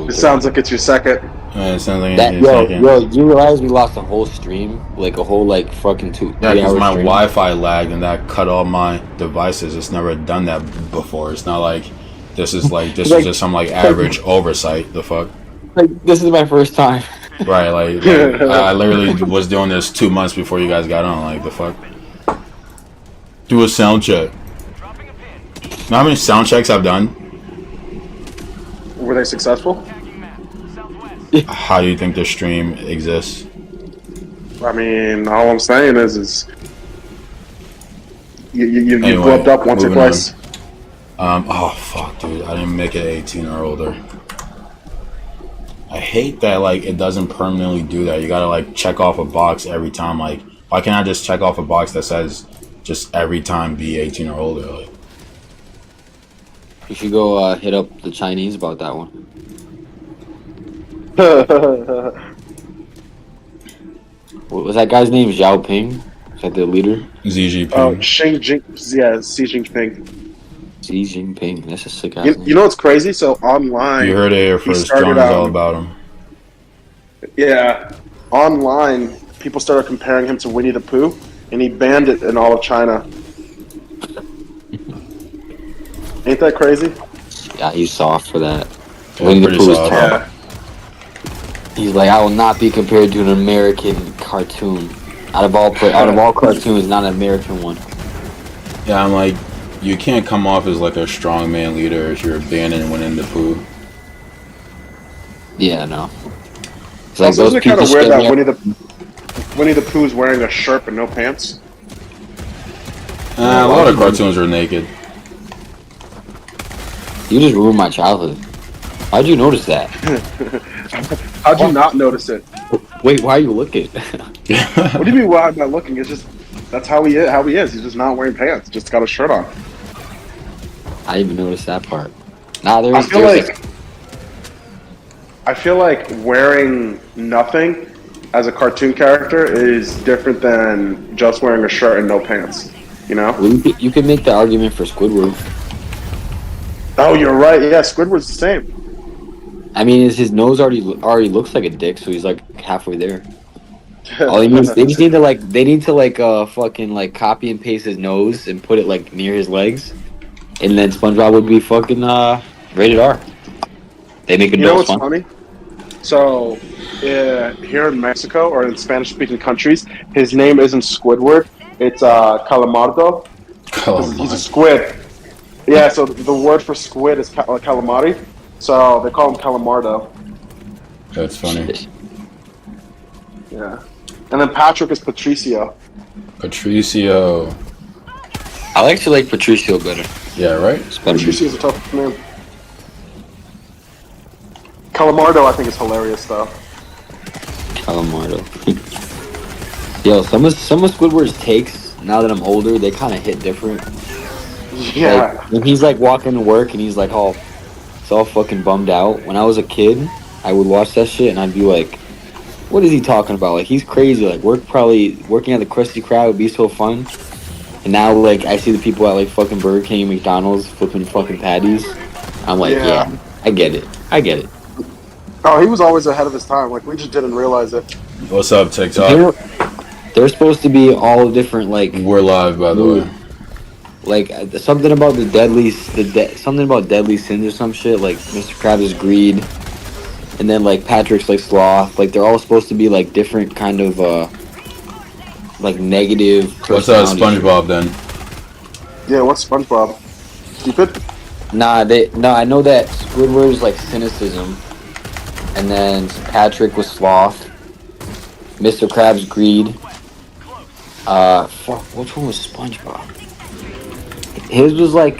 with It her. sounds like it's your second. It sounds like That you're thinking. yo, you realize we lost a whole stream, like a whole like fucking Yeah, 3 because hour my stream. Wi-Fi lagged and that cut all my devices. It's never done that before. It's not like this is Like- just some like average oversight. The fuck, Like this is my first time. right? Like I literally was doing this 2 months before you guys got on. Like the fuck, do a sound check. Know how many sound checks I've done? Were they successful? How do you think the stream exists? I mean, all I'm saying is you Anyway, gloved up once or moving on. twice. Oh fuck, dude! I didn't make it 18 or older. I hate that like it doesn't permanently do that. You gotta like check off a box every time. Like, why can't I just check off a box that says just every time be 18 or older? Like, You should go hit up the Chinese about that one. What was that guy's name? Xiao Ping? Is that the leader? ZGP. Oh, Xi Jinping. Xi Jinping. That's a sick ass You name. know what's crazy? So online, You heard it here first. started John is all out- about him. yeah, online people started comparing him to Winnie the Pooh, and he banned it in all of China. Ain't that crazy? Yeah, he's soft for that. Yeah, Winnie the pretty Pooh is soft. tough. Yeah. He's like, I will not be compared to an American cartoon. Out of all cartoons, not an American one. Yeah, I'm like, you can't come off as like a strongman leader if you're banning Winnie the Pooh. Yeah, no. It's like Also, those isn't it kind people of weird scare that me. Winnie the Pooh's wearing a shirt but no pants? A lot of cartoons are naked. You just ruined my childhood. How'd you notice that? How'd you not notice it? Wait, why are you looking? What do you mean? Why am I looking? It's just that's how he is. How he is. He's just not wearing pants. Just got a shirt on. I didn't even notice that part. Nah, I feel like wearing nothing as a cartoon character is different than just wearing a shirt and no pants. You know? Well, you could make the argument for Squidward. Oh, you're right. Yeah, Squidward's the same. I mean, his nose already looks like a dick, so he's like halfway there. All he needs, they just need to fucking like copy and paste his nose and put it like near his legs, and then SpongeBob would be fucking rated R. They make You know adults what's fun. funny? So, here in Mexico or in Spanish-speaking countries, his name isn't Squidward. It's Calamardo. He's a squid. Yeah, so the word for squid is calamari. So they call him Calamardo. That's funny. Yeah. And then Patrick is Patricio. Patricio. I actually like Patricio better. Yeah, right? Patricio's a tough name. Calamardo, I think, is hilarious, though. Calamardo. Yo, some of Squidward's takes, now that I'm older, they kind of hit different. Yeah. Like, when he's like walking to work and he's like all fucking bummed out. When I was a kid, I would watch that shit and I'd be like, what is he talking about? Like, he's crazy. Like, working at the Krusty Krab would be so fun. And now, like, I see the people at like fucking Burger King and McDonald's flipping fucking patties. I'm like, yeah, I get it. Oh, he was always ahead of his time. Like, we just didn't realize it. What's up, TikTok? They're supposed to be all different, like, We're live, by the way. like something about deadly sins or some shit. Like Mr. Krabs is greed, and then like Patrick's like sloth. Like they're all supposed to be like different kind of like negative. What's up, personalities. SpongeBob then? Yeah, what's SpongeBob? Stupid? Nah, I know that Squidward is like cynicism, and then Patrick was sloth. Mr. Krabs greed. Fuck, which one was SpongeBob? His was like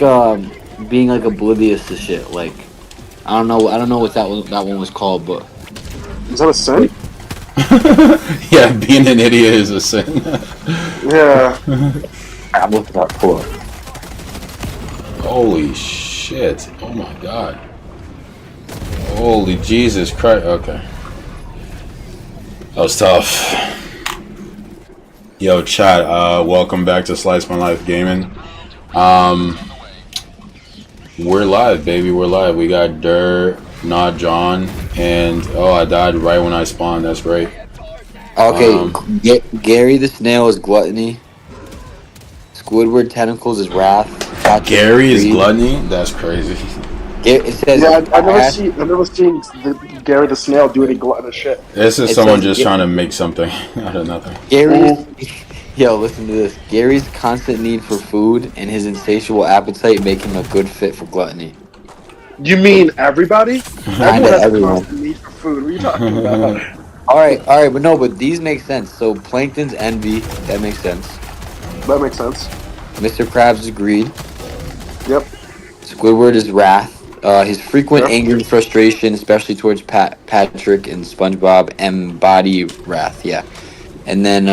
being like oblivious to shit. Like I don't know what that one was called, but Is that a sin? Yeah, being an idiot is a sin. Yeah. I'm looking up for. Holy shit. Oh my god. Holy Jesus Christ. Okay. That was tough. Yo, chat, welcome back to Slice My Life Gaming. We're live, baby. We're live. We got Dur, not John, and I died right when I spawned. That's right. Okay, Gary the Snail is Gluttony. Squidward Tentacles is Wrath. Gary is Gluttony. That's crazy. It says I've never seen Gary the Snail do any gluttonous shit. This is someone just trying to make something out of nothing. Yo, listen to this. Gary's constant need for food and his insatiable appetite make him a good fit for gluttony. You mean everybody? Everyone has everyone. a constant need for food. What are you talking about? Alright, but these make sense. So Plankton's envy, that makes sense. That makes sense. Mr. Krabs is greed. Yep. Squidward is wrath. His frequent anger and frustration, especially towards Patrick and SpongeBob, embody wrath. Yeah. And then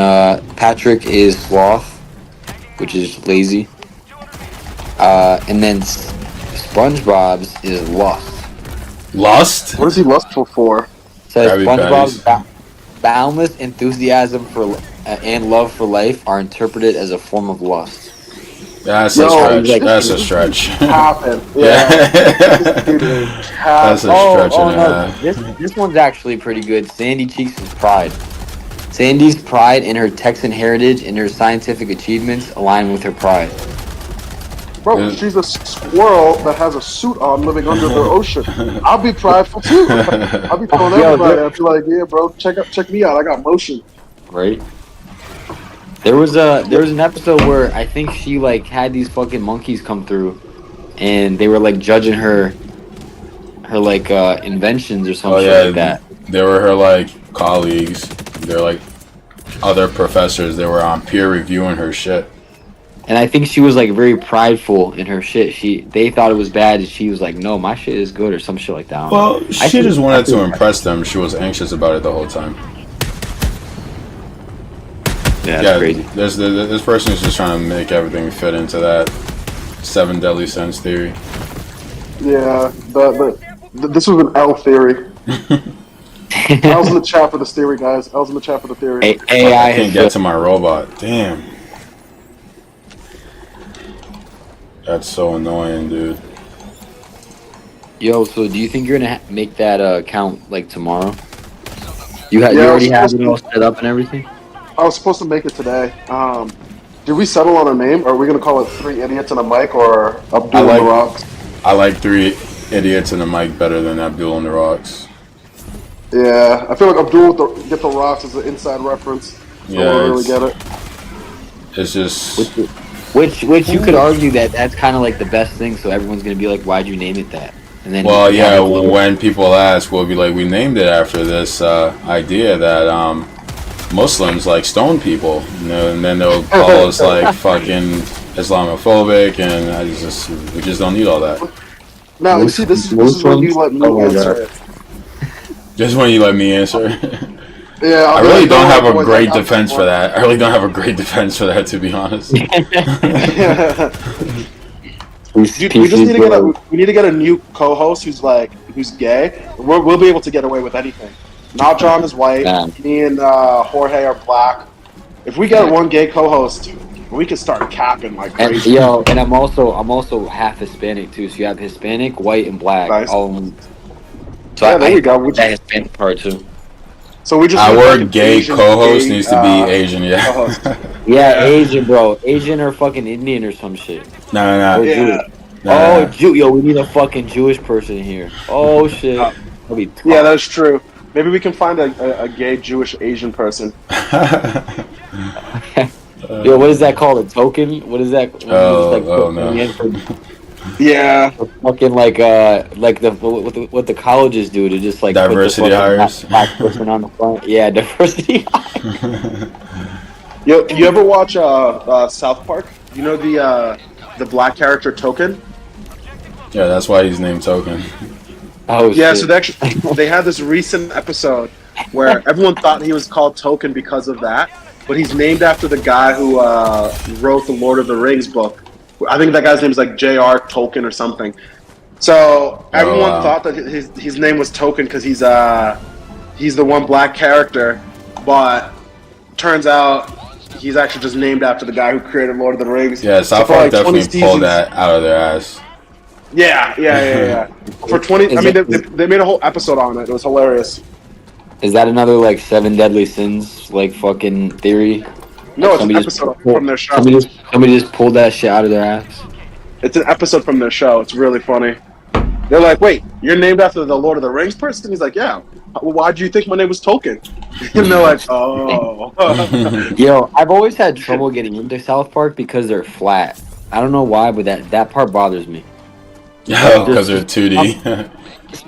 Patrick is sloth, which is lazy. And then SpongeBob's is lust. Lust? What is he lustful for? Says SpongeBob's boundless enthusiasm for and love for life are interpreted as a form of lust. That's a stretch. That's a stretch. Happen. Yeah. That's a stretch and a half. This one's actually pretty good. Sandy Cheeks is pride. Sandy's pride in her Texan heritage and her scientific achievements align with her pride. Bro, she's a squirrel that has a suit on living under the ocean. I'll be prideful too. I'll be telling everybody. I'll be like, yeah, bro, check me out. I got motion. Right. There was an episode where I think she like had these fucking monkeys come through, and they were like judging her like inventions or something like that. They were her like colleagues. They're like other professors. They were on peer reviewing her shit. And I think she was like very prideful in her shit. They thought it was bad, and she was like, "No, my shit is good," or some shit like that. Well, she just wanted to impress them. She was anxious about it the whole time. Yeah, that's crazy. This person is just trying to make everything fit into that 7 deadly sins theory. Yeah, this was an L theory. I was in the chat for this theory, guys. I was in the chat for the theory. AI I can't get to my robot. Damn. That's so annoying, dude. Yo, so do you think you're gonna make that account like tomorrow? You already have it all set up and everything? I was supposed to make it today. Did we settle on a name? Or are we gonna call it 3 Idiots and a Mic or Abdul on the Rocks? I like 3 Idiots and a Mic better than Abdul on the Rocks. Yeah, I feel like Abdul with Get the Rocks is an inside reference. So I don't really get it. It's just... Which you could argue that's kind of like the best thing, so everyone's gonna be like, why'd you name it that? And then when people ask, we'll be like, we named it after this idea that Muslims like stone people, and then they'll call us like fucking Islamophobic, and we just don't need all that. No, you see, this is when you let me answer it. Just when you let me answer. Yeah, I really don't have a great defense for that. I really don't have a great defense for that, to be honest. We just need to get a new co-host who's gay. We'll be able to get away with anything. Not John is white. Me and Jorge are black. If we get one gay co-host, we can start capping like crazy. And I'm also half Hispanic too. So you have Hispanic, white, and black. Nice. So there you go. That Hispanic part too. So we just our gay co-host needs to be Asian, yeah. Yeah, Asian, bro. Asian or fucking Indian or some shit. No. Yeah. Yo, we need a fucking Jewish person here. Oh shit. Yeah, that's true. Maybe we can find a gay Jewish Asian person. Yo, what is that called? A token? What is that? No. Yeah. Fucking like what the colleges do to just like diversity hires. Black person on the front. Yeah, diversity hires. Yo, you ever watch South Park? You know the black character Token? Yeah, that's why he's named Token. Oh yeah, shit. so they had this recent episode where everyone thought he was called Token because of that, but he's named after the guy who wrote the Lord of the Rings book. I think that guy's name is like J.R. Tolkien or something. So everyone thought that his name was Token because he's the one black character, but turns out he's actually just named after the guy who created Lord of the Rings. Yeah, South Park definitely pulled that out of their ass. Yeah. For 20, I mean, they made a whole episode on it. It was hilarious. Is that another like seven deadly sins like fucking theory? No, Like, it's an episode from their show. Somebody just pulled that shit out of their ass. It's an episode from their show. It's really funny. They're like, wait, you're named after the Lord of the Rings person? He's like, yeah. Well, why do you think my name was Tolkien? And they're like, oh. Yo, I've always had trouble getting into South Park because they're flat. I don't know why, but that part bothers me. Yeah, because they're 2D.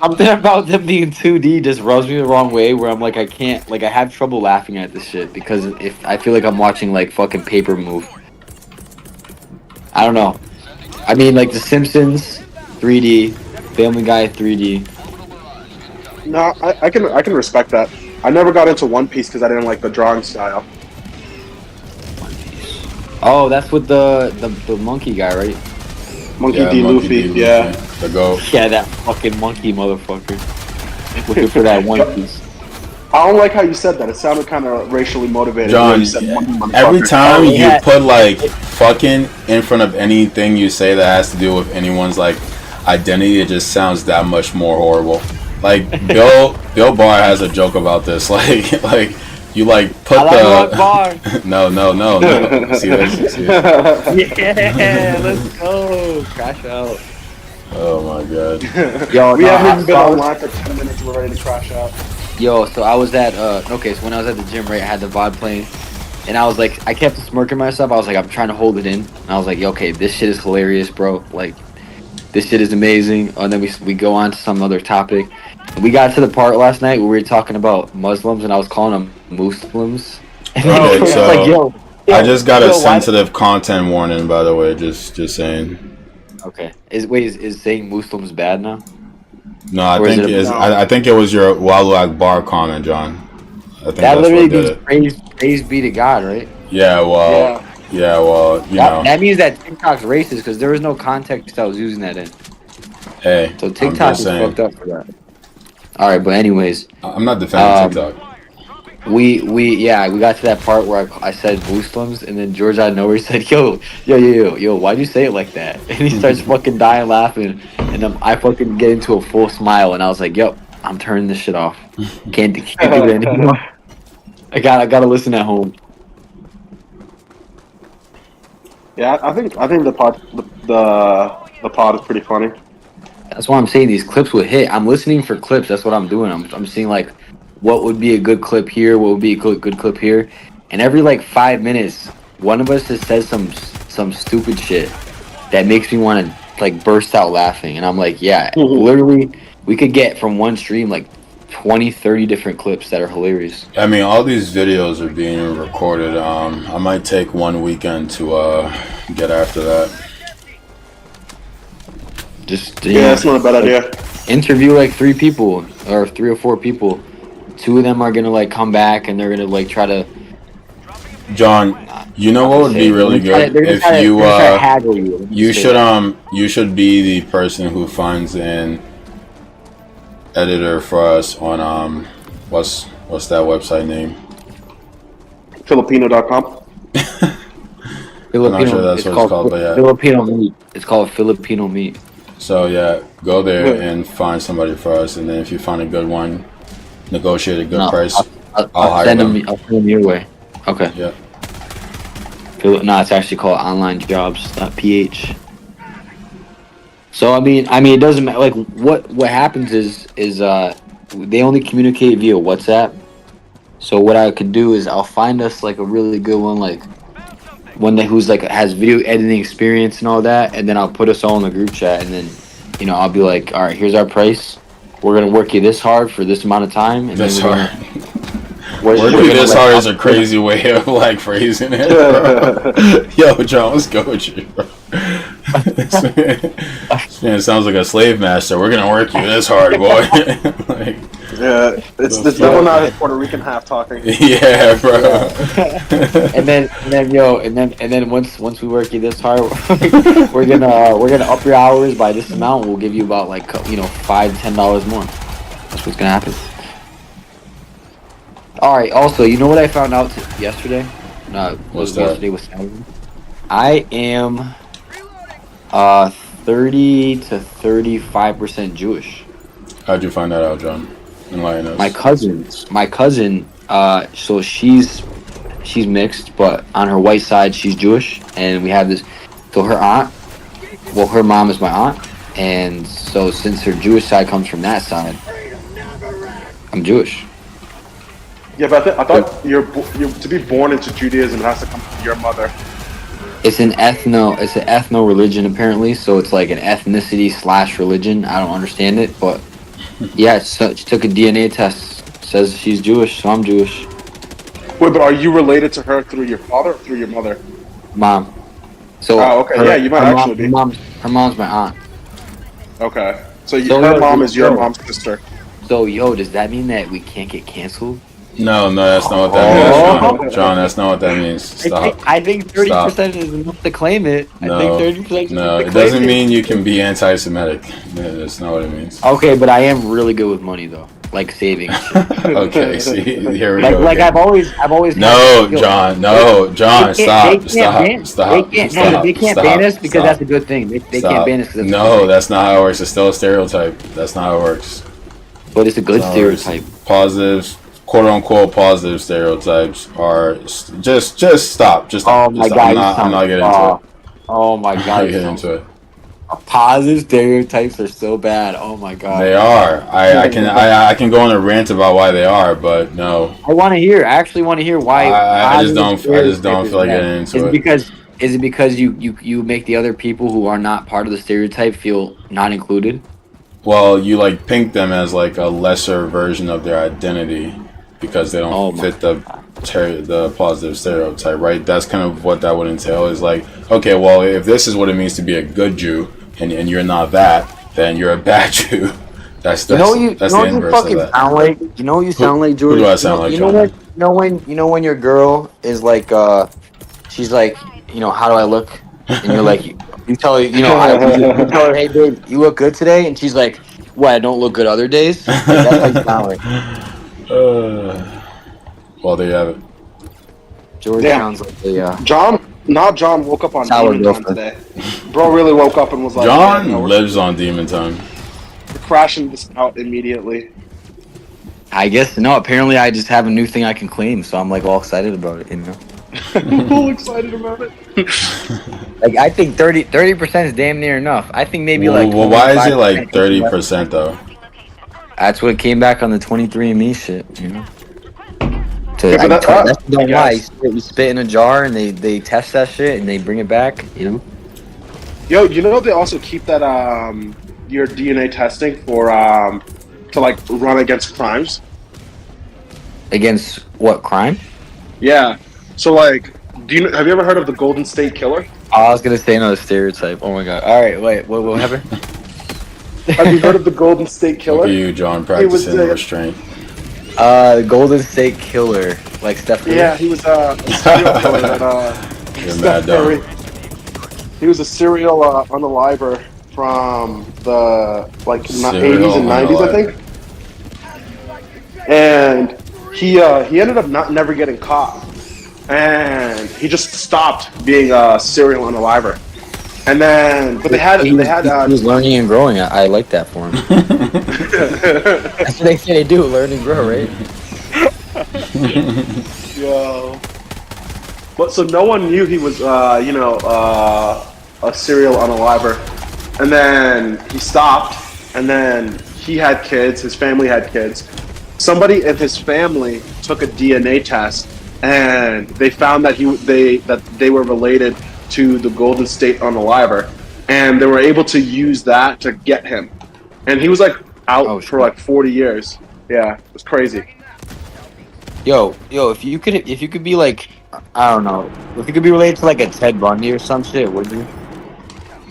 Something about them being 2D just rubs me the wrong way. Where I'm like, I can't, like, I have trouble laughing at this shit because if I feel like I'm watching like fucking paper move. I don't know. I mean, like The Simpsons, 3D, Family Guy, 3D. No, I can respect that. I never got into One Piece because I didn't like the drawing style. Oh, that's with the monkey guy, right? Monkey D. Luffy, yeah. The goat. Yeah, that fucking monkey motherfucker. Looking for that One Piece. I don't like how you said that. It sounded kind of racially motivated. John, You said motherfucker. every time you yeah. put like fucking in front of anything you say that has to do with anyone's like identity, it just sounds that much more horrible. Like Bill Barr has a joke about this. Like you like put the no. See this? Yeah, let's go. Crash out. Oh my god. Yo, We haven't even been online for 10 minutes. We're ready to crash out. Yo, so I was at so when I was at the gym, right, I had the VOD playing, and I was like, I kept smirking myself. I was like, I'm trying to hold it in, and I was like, okay, this shit is hilarious, bro. Like, this shit is amazing. And then we go on to some other topic. We got to the part last night where we were talking about Muslims, and I was calling them Muslims. And Okay, I was so like, yo, I just got a why- sensitive content warning, by the way. Just saying. Okay, is saying Muslims bad now? No, I Or is think it a- it's, I think it was your Walu Akbar comment, John. I think That that's literally what did means it. praise be to God, right? Yeah, well, you know, That means that TikTok's racist because there was no context I was using that in. hey, So I'm TikTok just is saying. fucked up for that. All right, but anyways, I'm not defending TikTok. we got to that part where I said Muslims, and then George out of nowhere said, yo, why'd you say it like that? And he starts fucking dying laughing, and I fucking get into a full smile, and I was like, yo, I'm turning this shit off. Can't do it anymore. I gotta listen at home. Yeah, I think the pod is pretty funny. That's why I'm saying these clips would hit. I'm listening for clips. That's what I'm doing. I'm seeing like what would be a good clip here, what would be a good clip here, and every like 5 minutes, one of us just says some stupid shit that makes me want to like burst out laughing, and I'm like, yeah, literally, we could get from one stream like 20, 30 different clips that are hilarious. I mean, all these videos are being recorded. I might take one weekend to get after that. Just Yeah, that's not a bad idea. interview like 3 people or 3 or 4 people. 2 of them are gonna like come back and they're gonna like try to. John, you know what would be really good if you should be the person who finds an editor for us on what's that website name? Filipino.com. Filipino, I'm not sure that's what it's called, but yeah. Filipino meat. It's called Filipino meat. So yeah, go there and find somebody for us, and then if you find a good one, negotiate a good price. I'll hire send them. them. I'll send them your way. Okay. Yeah. No, it's actually called onlinejobs.ph. So I mean, it doesn't matter. Like, what happens is they only communicate via WhatsApp. So what I could do is I'll find us like a really good one, like one that who's like has video editing experience and all that, and then I'll put us all in the group chat, and then I'll be like, all right, here's our price. We're gonna work you this hard for this amount of time. And This then hard. Working this hard is a crazy way of like phrasing it. Bro. Yo, John, let's go with you, bro. This man sounds like a slave master. We're gonna work you this hard, boy. Like, Yeah, it's definitely not his Puerto Rican half talking. yeah, bro. and then once we work you this hard, we're gonna up your hours by this amount. We'll give you about like $5-10 more. That's what's gonna happen. All right. Also, you know what I found out yesterday? What's that? Yesterday was Saturday. I am 30 to 35% Jewish. How'd you find that out, John? Enlighten us. My cousin, so she's mixed, but on her white side she's Jewish, and we have this. So her aunt, well, her mom is my aunt, and so since her Jewish side comes from that side, I'm Jewish. Yeah, but I thought you're to be born into Judaism, it has to come from your mother. It's an ethno religion apparently, so it's like an ethnicity / religion. I don't understand it, but yeah, she took a DNA test, says she's Jewish, so I'm Jewish. Wait, but are you related to her through your father or through your mother? Mom. So Oh, okay. Yeah, you might actually be. Her mom's my aunt. Okay. So So her yo, mom is your yo. mom's sister. So yo, does that mean that we can't get canceled? No, that's not what that means, John. That's not what that means. Stop. I think 30% is enough to claim it. No, I think 30% is no, enough to it claim doesn't mean you can be anti-Semitic. Yeah, that's not what it means. Okay, but I am really good with money though, like saving. Okay, see, here we like go. like again. I've always. No, yo, John. No, John. Stop. They can't ban us because that's a good thing. They can't ban us because No, that's not how it works. It's still a stereotype. That's not how it works. But it's a good No, stereotype. Positive, quote unquote, positive stereotypes are just stop. Just Oh stop. my Just god! stop. I'm not getting into it. Oh my I'm god! not getting into it. Positive stereotypes are so bad. Oh my god! They are. I can go on a rant about why they are, but no. I want to hear. I actually want to hear why. I just don't feel like bad. getting into it. Is it because you make the other people who are not part of the stereotype feel not included? Well, you like pink them as like a lesser version of their identity because they don't fit the positive stereotype, right? That's kind of what that would entail. Is like, okay, well, if this is what it means to be a good Jew, and you're not that, then you're a bad Jew. That's the inverse of that. Sound like, you know you sound like, George. Who do I sound like, John? You know when your girl is like, she's like, how do I look? And you're like, you tell her, you tell her, hey babe, you look good today, and she's like, what? I don't look good other days. Like, that's how you sound like. Well, there you have it. George sounds like a John woke up on sour Demon Time today. Bro really woke up and was like, John yeah, lives on Demon Time. We're crashing this out immediately. I guess no. Apparently, I just have a new thing I can claim, so I'm like all excited about it. All excited about it. Like I think 30% is damn near enough. I think maybe like. Well, why is it like 30% though? That's what came back on the 23andMe shit. Yeah, but That's don't lie. You spit in a jar and they test that shit and they bring it back. Yo, they also keep that your DNA testing for to like run against crimes. Against what crime? Yeah. So like, have you ever heard of the Golden State Killer? Oh, I was gonna say another stereotype. Oh my god! All right, wait. What happened? Have you heard of the Golden State Killer? Look at you, John, practicing restraint. Golden State Killer, like Steph Curry. Yeah, he was a serial killer. Steph Curry. He was a serial unaliver from the 80s and 90s, I think. And he ended up never getting caught, and he just stopped being a serial unaliver. And then, but he was learning and growing. I like that for him. That's what they say they do, learn and grow, right? Yo. But so no one knew he was, a serial unaliver. And then he stopped, and then he had kids, his family had kids. Somebody in his family took a DNA test, and they found that they were related to the Golden State unaliver, and they were able to use that to get him. And he was like out for like 40 years. Yeah, it was crazy. Yo, if you could be like, I don't know, if you could be related to like a Ted Bundy or some shit, would you?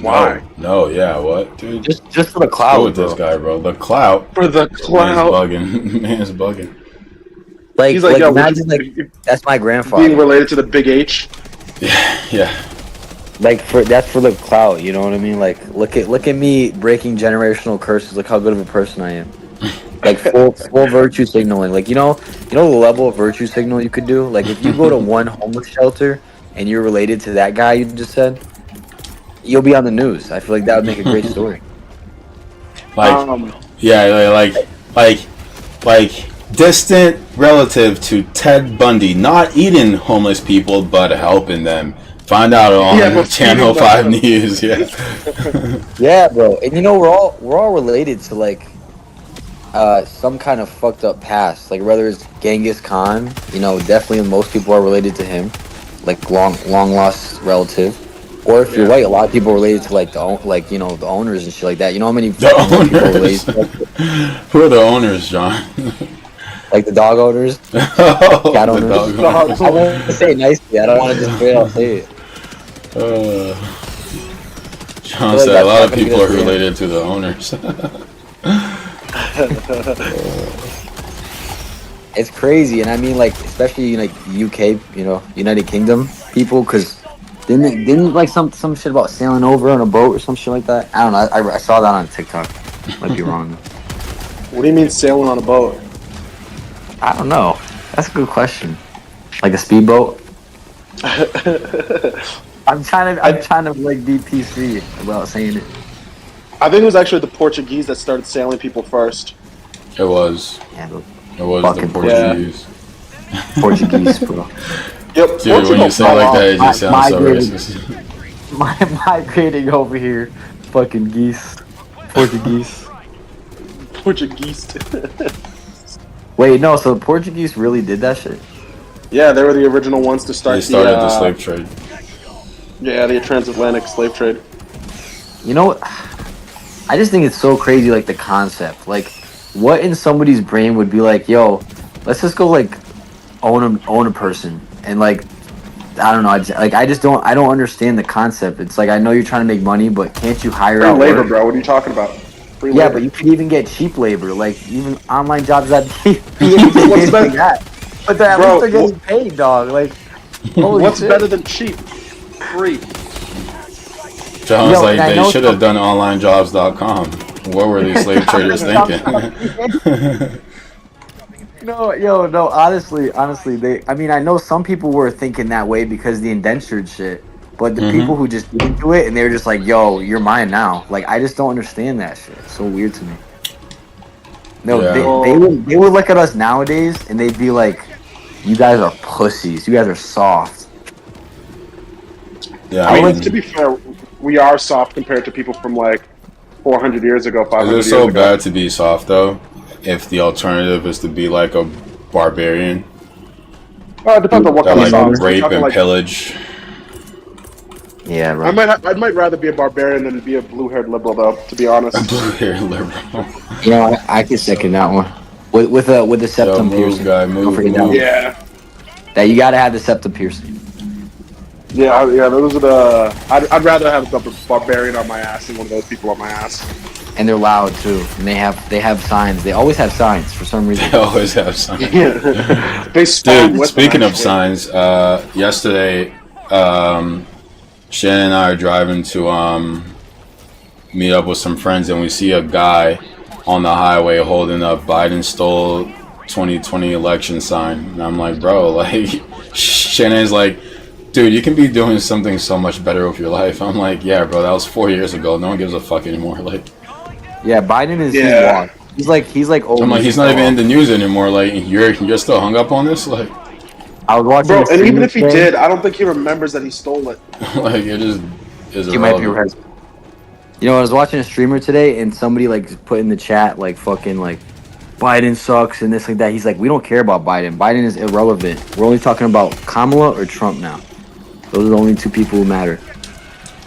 Why? No, yeah, what, dude? Just for the clout. Go with this guy, bro. The clout. For the clout. Man's bugging. Like, he's like, yo, imagine that's my grandfather. Being related to the Big H. Yeah. Like that's for the clout, you know what I mean? Like look at me breaking generational curses. Look how good of a person I am. Like full virtue signaling. Like you know the level of virtue signal you could do. Like if you go to one homeless shelter and you're related to that guy you just said, you'll be on the news. I feel like that would make a great story. Like, yeah, like distant relative to Ted Bundy, not eating homeless people but helping them. Find out on Channel 5 News. Yeah. Yeah, bro. And you know, we're all related to like some kind of fucked up past. Like whether it's Genghis Khan, you know, definitely most people are related to him, like long lost relative. Or if you're white, a lot of people are related to like the owners and shit like that. You know how many fucking white people are related to, Who are the owners, John? like the dog owners, cat owners. Dog owners. I want to say it nicely. I don't want to just straight out say it. John said a lot of people are related to the owners. It's crazy, and I mean, like, especially like UK, you know, United Kingdom people, because didn't like some shit about sailing over on a boat or some shit like that. I don't know. I saw that on TikTok. Might be wrong. What do you mean sailing on a boat? I don't know. That's a good question. Like a speedboat. I'm trying to like be PC about saying it. I think it was actually the Portuguese that started sailing people first. It was. Yeah, It was the fucking Portuguese. Portuguese, bro. Yep. Dude, when you say it like that, it just sounds so migrated. racist. Migrating over here, fucking geese, Portuguese. Portuguese. Wait, no. So the Portuguese really did that shit? Yeah, they were the original ones to start. They started the slave trade. Yeah, the transatlantic slave trade. You know, I just think it's so crazy, like the concept. Like, what in somebody's brain would be like, yo, let's just go like own a person, and like, I don't know, I don't understand the concept. It's like, I know you're trying to make money, but can't you hire Free out labor, work? bro. What are you talking about? Free Yeah, labor. but you could even get cheap labor, like even online jobs that be anything What's like better- that. But at Bro, least they're getting paid, dog. Like, holy What's shit. better than cheap? Free. John's Yo, like, and I they know should have done onlinejobs.com. What were these slave traders thinking? No, honestly, I mean, I know some people were thinking that way because of the indentured shit, but the people who just didn't do it and they were just like, yo, you're mine now. Like, I just don't understand that shit. It's so weird to me. No, Yeah. they would look at us nowadays and they'd be like, you guys are pussies. You guys are soft. Yeah, I I mean, mean, to be fair, we are soft compared to people from like 400 years ago, 500 is years it so ago. bad to be soft though? If the alternative is to be like a barbarian It depends on what that kind of soft. like We're rape talking, and like, pillage? Yeah, I right. might rather be a barbarian than be a blue-haired liberal, though. To be honest. Blue-haired liberal. You know, I can second that one. With the Yo, septum move, piercing. guy, Don't move, forget move. Yeah, that you gotta have the septum piercing. yeah. Those are the. I'd rather have a barbarian on my ass than one of those people on my ass. And they're loud too. And they have signs. They always have signs for some reason. They always have signs. They spawn Dude, with speaking them, of actually. signs, yesterday, Shannon and I are driving to meet up with some friends, and we see a guy on the highway holding a Biden stole 2020 election sign. And I'm like, bro, like, Shannon's like, dude, you can be doing something so much better with your life. I'm like, yeah, bro, that was 4 years ago. No one gives a fuck anymore. Like, Yeah, Biden is Yeah. he's like old. I'm like, he's not even in the news anymore. Like, you're still hung up on this? Like, I was watching. Bro, a and stream even if he today. did, I don't think he remembers that he stole it. like it just is He might be irrelevant. right. You know, I was watching a streamer today, and somebody like put in the chat like fucking like Biden sucks and this like that. He's like, we don't care about Biden. Biden is irrelevant. We're only talking about Kamala or Trump now. Those are the only two people who matter.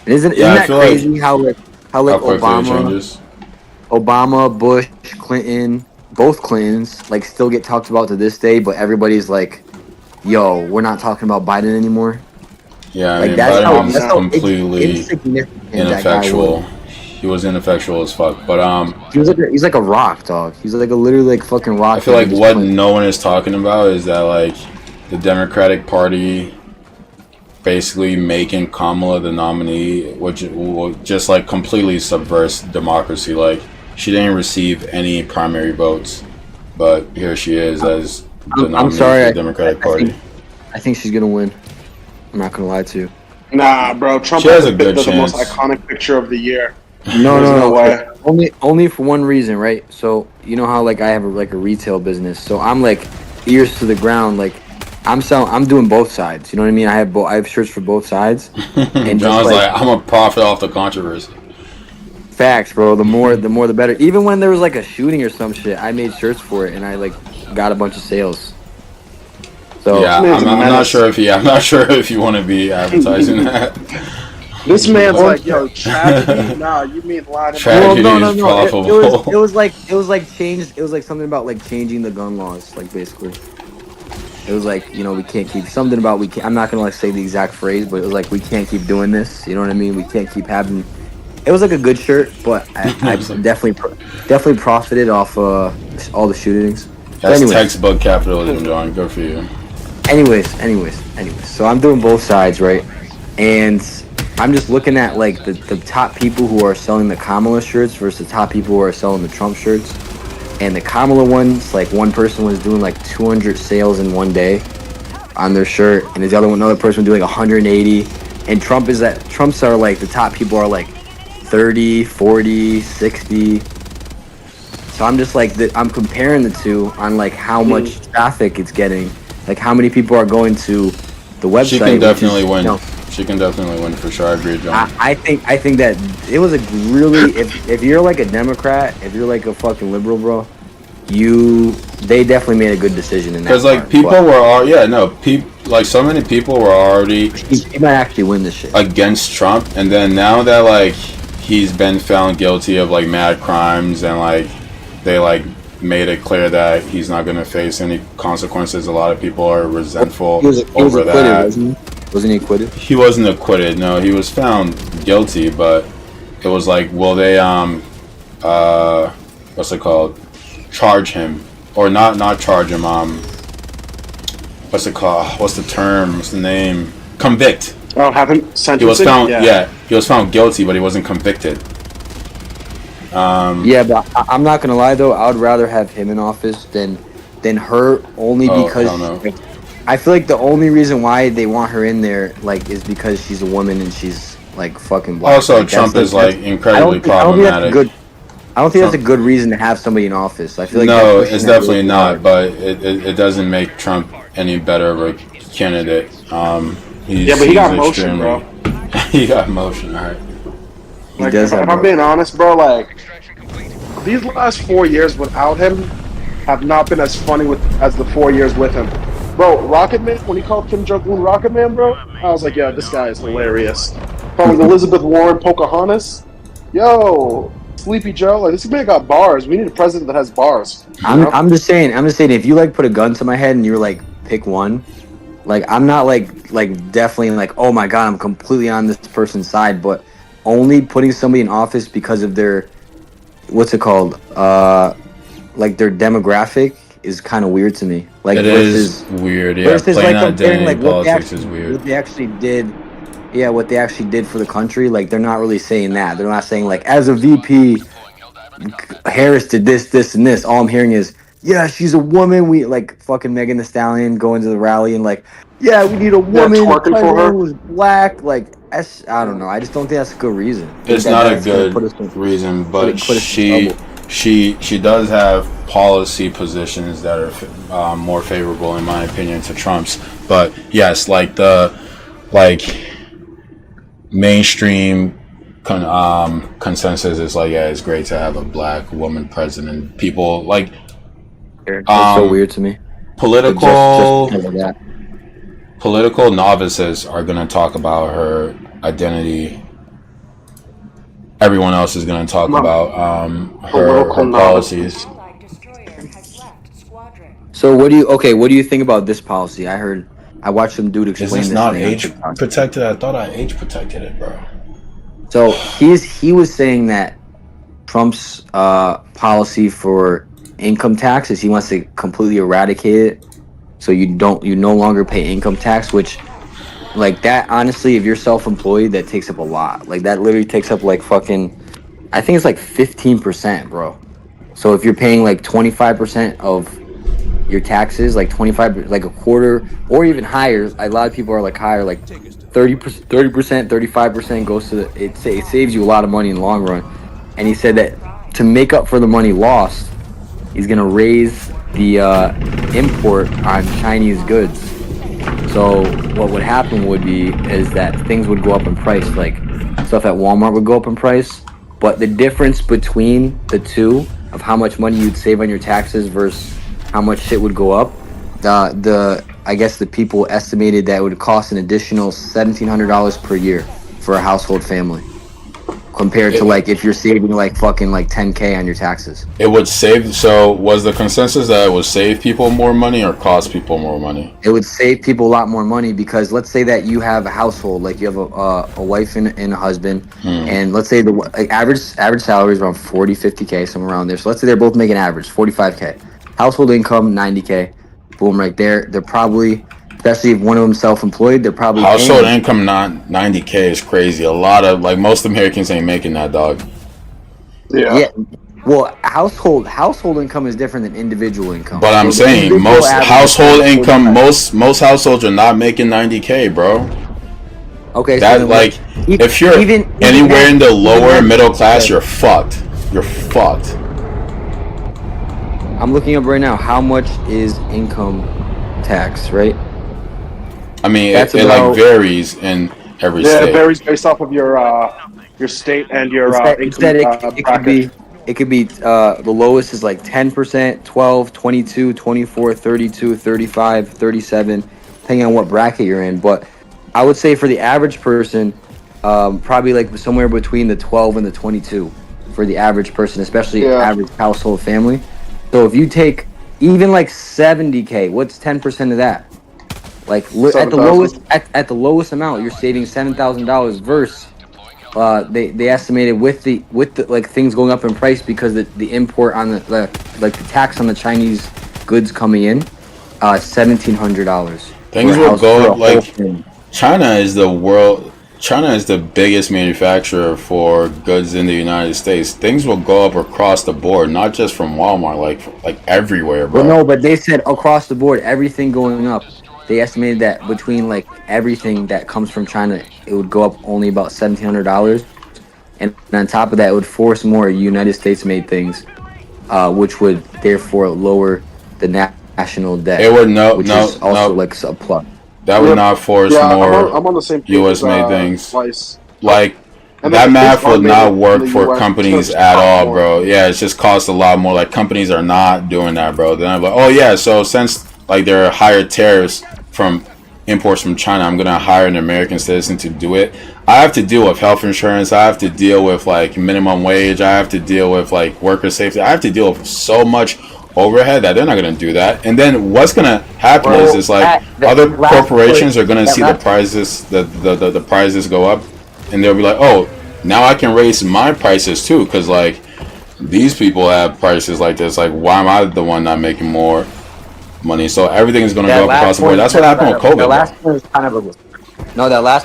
And isn't Yeah, I that feel like- crazy how How quickly it Obama, changes. Bush, Clinton, both Clintons like still get talked about to this day, but everybody's like, yo, we're not talking about Biden anymore. Yeah, I Like mean, that's Biden was how completely insignificant ineffectual. that guy He was ineffectual as fuck. But he's like a rock, dog. He's like a literally like fucking rock. I feel like that what just no one is talking about is that like the Democratic Party basically making Kamala the nominee, which will just like completely subverts democracy. Like she didn't receive any primary votes, but here she is as the nominee I'm sorry, for the Democratic Party. I think she's gonna win. I'm not gonna lie to you. Nah, bro. Trump She has a the, good the most chance. iconic picture of the year. No, There's no, no no. way. Only for one reason, right? So you know how like I have like a retail business, so I'm like ears to the ground. Like I'm doing both sides. You know what I mean? I have shirts for both sides, and just John's like like, I'm a profit off the controversy. facts, bro. The more the better. Even when there was like a shooting or some shit, I made shirts for it, and I like got a bunch of sales. So Yeah, This man's a I'm not menace. sure if I'm not sure if you want to be advertising that. This man's Well, like, yo, tragedy? Nah, you mean line him well, Tragedy no, out. no, is no. profitable. It was like changed. It was like something about like changing the gun laws, like basically. It was like, we can't keep something about we can't. I'm not gonna like say the exact phrase, but it was like we can't keep doing this. You know what I mean? We can't keep having. It was like a good shirt, but I It's like, definitely profited off all the shootings. But that's anyways, textbook capitalism, John. Good for you. anyways. So I'm doing both sides, right? And I'm just looking at like the top people who are selling the Kamala shirts versus the top people who are selling the Trump shirts. And the Kamala ones, like one person was doing like 200 sales in one day on their shirt, and another person was doing 180. And Trump's are like the top people are like 30, 40, 60. So I'm just like I'm comparing the two on like how much traffic it's getting, like how many people are going to the website. She can which is, definitely win. She can definitely win for sure. I agree, John. I think that it was a really if you're like a Democrat, if you're like a fucking liberal, bro, they definitely made a good decision in that. Because like part, people but were all like so many people were already he might actually win this shit. against Trump, and then now that like he's been found guilty of like mad crimes and like they like made it clear that he's not going to face any consequences. A lot of people are resentful He was over acquitted, that. wasn't he? Wasn't he acquitted? He wasn't acquitted. No, he was found guilty, but it was like, will they what's it called? Charge him or not charge him? What's it called? What's the term? What's the name? Convict. Oh, haven't sentencing? He was found. Yeah, he was found guilty, but he wasn't convicted. Yeah, but I'm not gonna lie though. I would rather have him in office than her, only Oh, because hell no. I feel like the only reason why they want her in there like is because she's a woman and she's like fucking black. Also, Like, Trump is like incredibly I don't think that's a problematic. good. I don't think that's a good reason to have somebody in office. I feel like No, they're pushing it's that definitely really not. hard. But it doesn't make Trump any better of a candidate. Yeah, but he got motion, bro. He got motion. All right. He Like, does if have I'm being honest, bro, like these last 4 years without him have not been as funny as the 4 years with him. Bro, Rocket Man, when he called Kim Jong-un Rocket Man, bro, I was like, yeah, this guy is hilarious. Calling Elizabeth Warren Pocahontas, yo, Sleepy Joe, like this man got bars. We need a president that has bars. I'm just saying if you like put a gun to my head and you're like pick one, like I'm not like definitely like, oh my god, I'm completely on this person's side, but only putting somebody in office because of their what's it called, like their demographic is kind of weird to me. Like It is weird. Yeah, versus playing like out comparing identity like politics is weird. what they actually did. Yeah, what they actually did for the country. Like they're not really saying that. They're not saying like as a VP, Harris did this, this, and this. All I'm hearing is, yeah, she's a woman. We like fucking Megan Thee Stallion going to the rally and like, yeah, we need a woman. twerking for her. Who's black. Like, I don't know. I just don't think that's a good reason. I think It's not a that's gonna good put us in- reason, put but us in trouble. she does have policy positions that are more favorable, in my opinion, to Trump's. But yes, like the mainstream consensus is like, yeah, it's great to have a black woman president. People like It's so weird to me. political Just that. political novices are going to talk about her identity. Everyone else is going to talk about her policies. So what do you think about this policy? I watched some dude Is explain this this not thing on age TikTok. protected? I thought I age protected it, bro. So he was saying that Trump's policy for income taxes, he wants to completely eradicate it, so you no longer pay income tax. Which, like that, honestly, if you're self-employed, that takes up a lot. Like that literally takes up like fucking, I think it's like 15%, bro. So if you're paying like 25% of your taxes, like 25, like a quarter, or even higher, a lot of people are like higher, like 30%, 35% goes to it saves you a lot of money in the long run. And he said that to make up for the money lost, he's gonna raise the import on Chinese goods. So what would happen would be is that things would go up in price, like stuff at Walmart would go up in price, but the difference between the two of how much money you'd save on your taxes versus how much shit would go up, the I guess the people estimated that it would cost an additional $1,700 per year for a household family, compared to like if you're saving like fucking like 10K on your taxes. It would save. So was the consensus that it would save people more money or cost people more money? It would save people a lot more money because let's say that you have a household, like you have a wife and a husband, and let's say the average salary is around 50K, somewhere around there. So let's say they're both making average 45K, household income 90K. Boom, right there. They're probably, especially if one of them self-employed, they're probably household income not 90K is crazy. A lot of like most Americans ain't making that, dog. Yeah. Well, household income is different than individual income. But I'm saying most household income, most households are not making 90K, bro. Okay, that so like if you're anywhere in the lower middle class, you're fucked. You're fucked. I'm looking up right now. How much is income tax? Right. I mean, it like varies in every state. Yeah, it varies based off of your state and your income bracket. It could be the lowest is like 10%, 12, 22, 24, 32, 35, 37, depending on what bracket you're in. But I would say for the average person, probably like somewhere between the 12 and the 22 for the average person, especially average household family. So if you take even like 70K, what's 10% of that? Like at the lowest amount, you're saving $7,000 versus they estimated with the like things going up in price because the import on the tax on the Chinese goods coming in, $1,700. Things will go up like China is the biggest manufacturer for goods in the United States. Things will go up across the board, not just from Walmart, like everywhere, bro. Well, no, but they said across the board, everything going up. They estimated that between like everything that comes from China, it would go up only about $1,700, and on top of that, it would force more United States-made things, which would therefore lower the national debt. It would like a plus. That would not force more I'm on the same U.S.-made things. Twice. Like, that math would not work for companies at all, bro. Yeah, it's just cost a lot more. Like, companies are not doing that, bro. Then I'm like, oh, yeah, so since, like, there are higher tariffs from imports from China, I'm going to hire an American citizen to do it. I have to deal with health insurance. I have to deal with, like, minimum wage. I have to deal with, like, worker safety. I have to deal with so much overhead that they're not going to do that. And then what's going to happen is like other corporations are going to see the prices the prices go up, and they'll be like, oh, now I can raise my prices too, because like these people have prices like this. Like, why am I the one not making more money? So everything is going to go up across the board. That's what happened with COVID. That last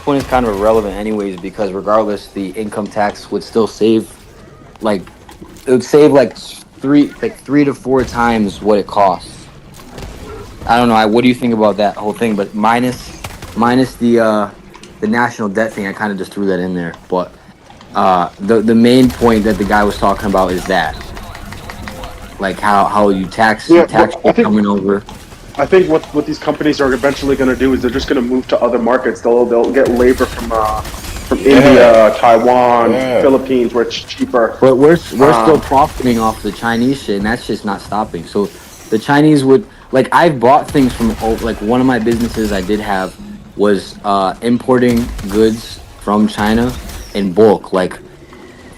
point is kind of irrelevant anyways, because regardless, the income tax would still save like three to four times what it costs. I don't know. What do you think about that whole thing? But minus the national debt thing, I kind of just threw that in there. But the main point that the guy was talking about is that, like how you tax coming over. I think what these companies are eventually going to do is they're just going to move to other markets. They'll get labor from India, Taiwan, Philippines, where it's cheaper. But we're still profiting off the Chinese shit, and that's just not stopping. So the Chinese would, like, I've bought things from, like, one of my businesses I did have was importing goods from China in bulk, like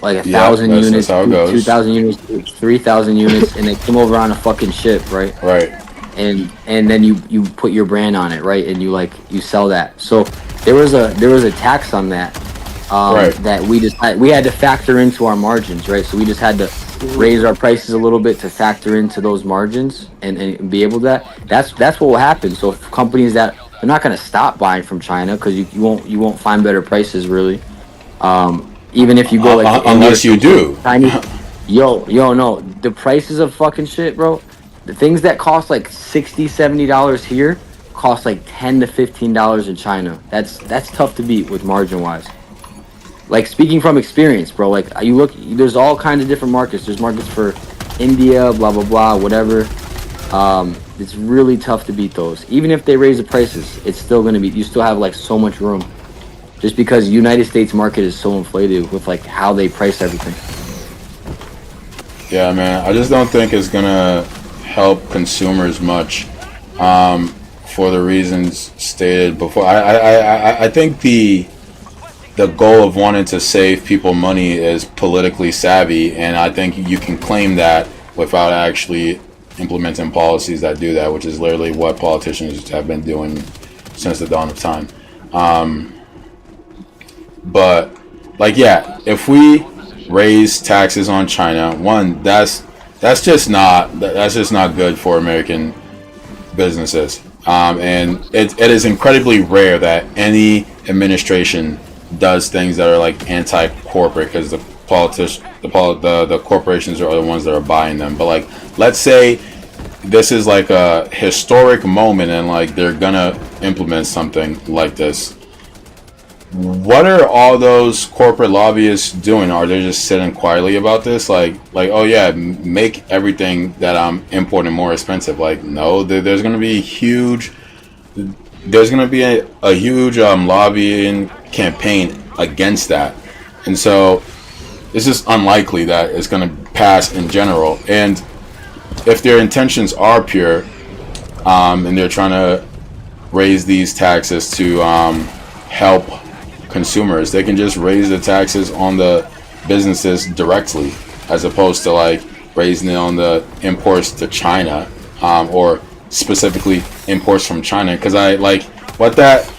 1,000 units, 2,000 units, 3,000 units, and they came over on a fucking ship, right? Right. And then you put your brand on it, right? And you sell that. So there was a tax on that. That we had to factor into our margins, right? So we just had to raise our prices a little bit to factor into those margins and be able to that's what will happen. So if companies that they're not going to stop buying from China, because you won't find better prices really. Even if you go like unless you do. Chinese, no, the prices of fucking shit, bro. The things that cost like $60-$70 here costs like $10 to $15 in China. That's tough to beat with margin wise. Like speaking from experience, bro. Like you look, there's all kinds of different markets. There's markets for India, blah blah blah, whatever. It's really tough to beat those. Even if they raise the prices, it's still gonna be. You still have like so much room, just because United States market is so inflated with like how they price everything. Yeah, man. I just don't think it's gonna help consumers much, for the reasons stated before. I think the goal of wanting to save people money is politically savvy, and I think you can claim that without actually implementing policies that do that, which is literally what politicians have been doing since the dawn of time. But like, yeah, if we raise taxes on China, one, that's just not good for American businesses. And it is incredibly rare that any administration does things that are like anti-corporate, because the corporations are the ones that are buying them. But like, let's say this is like a historic moment and like they're gonna implement something like this. What are all those corporate lobbyists doing? Are they just sitting quietly about this? Like, oh yeah, make everything that I'm importing more expensive. Like, no, there's gonna be a huge lobbying campaign against that, and so it's just unlikely that it's going to pass in general. And if their intentions are pure, and they're trying to raise these taxes to help consumers, they can just raise the taxes on the businesses directly, as opposed to like raising it on the imports to China, or specifically imports from China. Because I like what that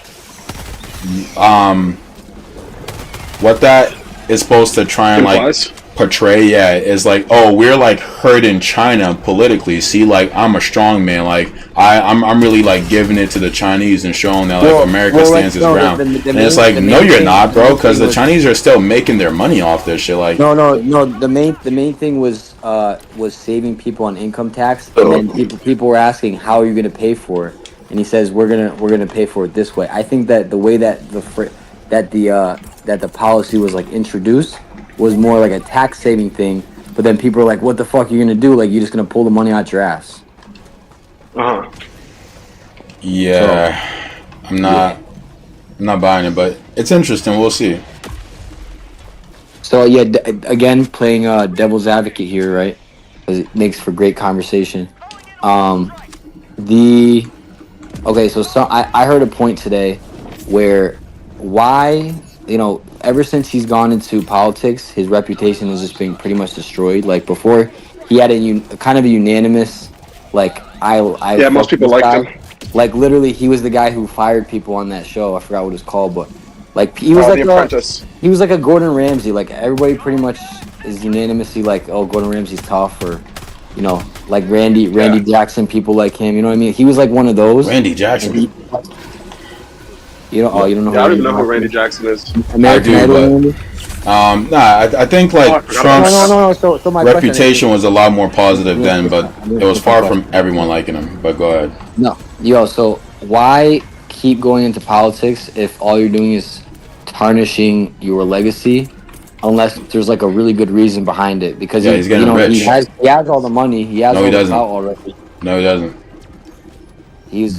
is supposed to try and like portray, yeah, is like, oh, we're like hurting China politically. See, like, I'm a strong man. Like, I'm really like giving it to the Chinese and showing that like America stands its ground. And it's like, no, you're not, bro, because the Chinese are still making their money off this shit. Like, no. The main thing was saving people on income tax, and then people were asking, how are you going to pay for it? And he says, we're gonna pay for it this way. I think that the way that the policy was like introduced was more like a tax saving thing, but then people are like, what the fuck are you gonna do? Like, you're just gonna pull the money out your ass. Yeah, so, I'm not buying it, but it's interesting. We'll see. So yeah, again, playing devil's advocate here, right? Because it makes for great conversation. Okay, so I heard a point today where why, ever since he's gone into politics, his reputation has just been pretty much destroyed. Like, before, he had a kind of a unanimous, like, yeah, most people liked him. Like, literally, he was the guy who fired people on that show. I forgot what it's called, but like, he was he was like a Gordon Ramsay. Like, everybody pretty much is unanimously like, oh, Gordon Ramsay's tough, or like Randy Jackson, people like him. You know what I mean? He was like one of those. Randy Jackson. You don't know. Yeah, I don't even know who Randy Jackson is. American Idol. I think like Trump's So my reputation was a lot more positive then, but it was far from everyone liking him. But go ahead. No, so why keep going into politics if all you're doing is tarnishing your legacy? Unless there's like a really good reason behind it, because he's getting rich. He has all the money. He has all the clout already. No, he doesn't.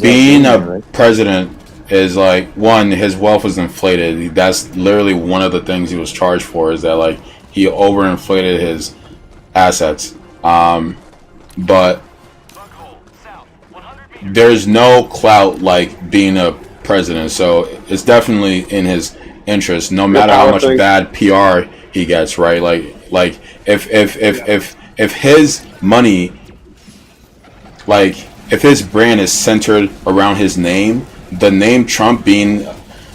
Being a president is like, one, his wealth is inflated. That's literally one of the things he was charged for, is that like he overinflated his assets. But there's no clout like being a president, so it's definitely in his interest, no matter how much bad PR he gets, right? Like if his money, like if his brand is centered around his name, the name Trump being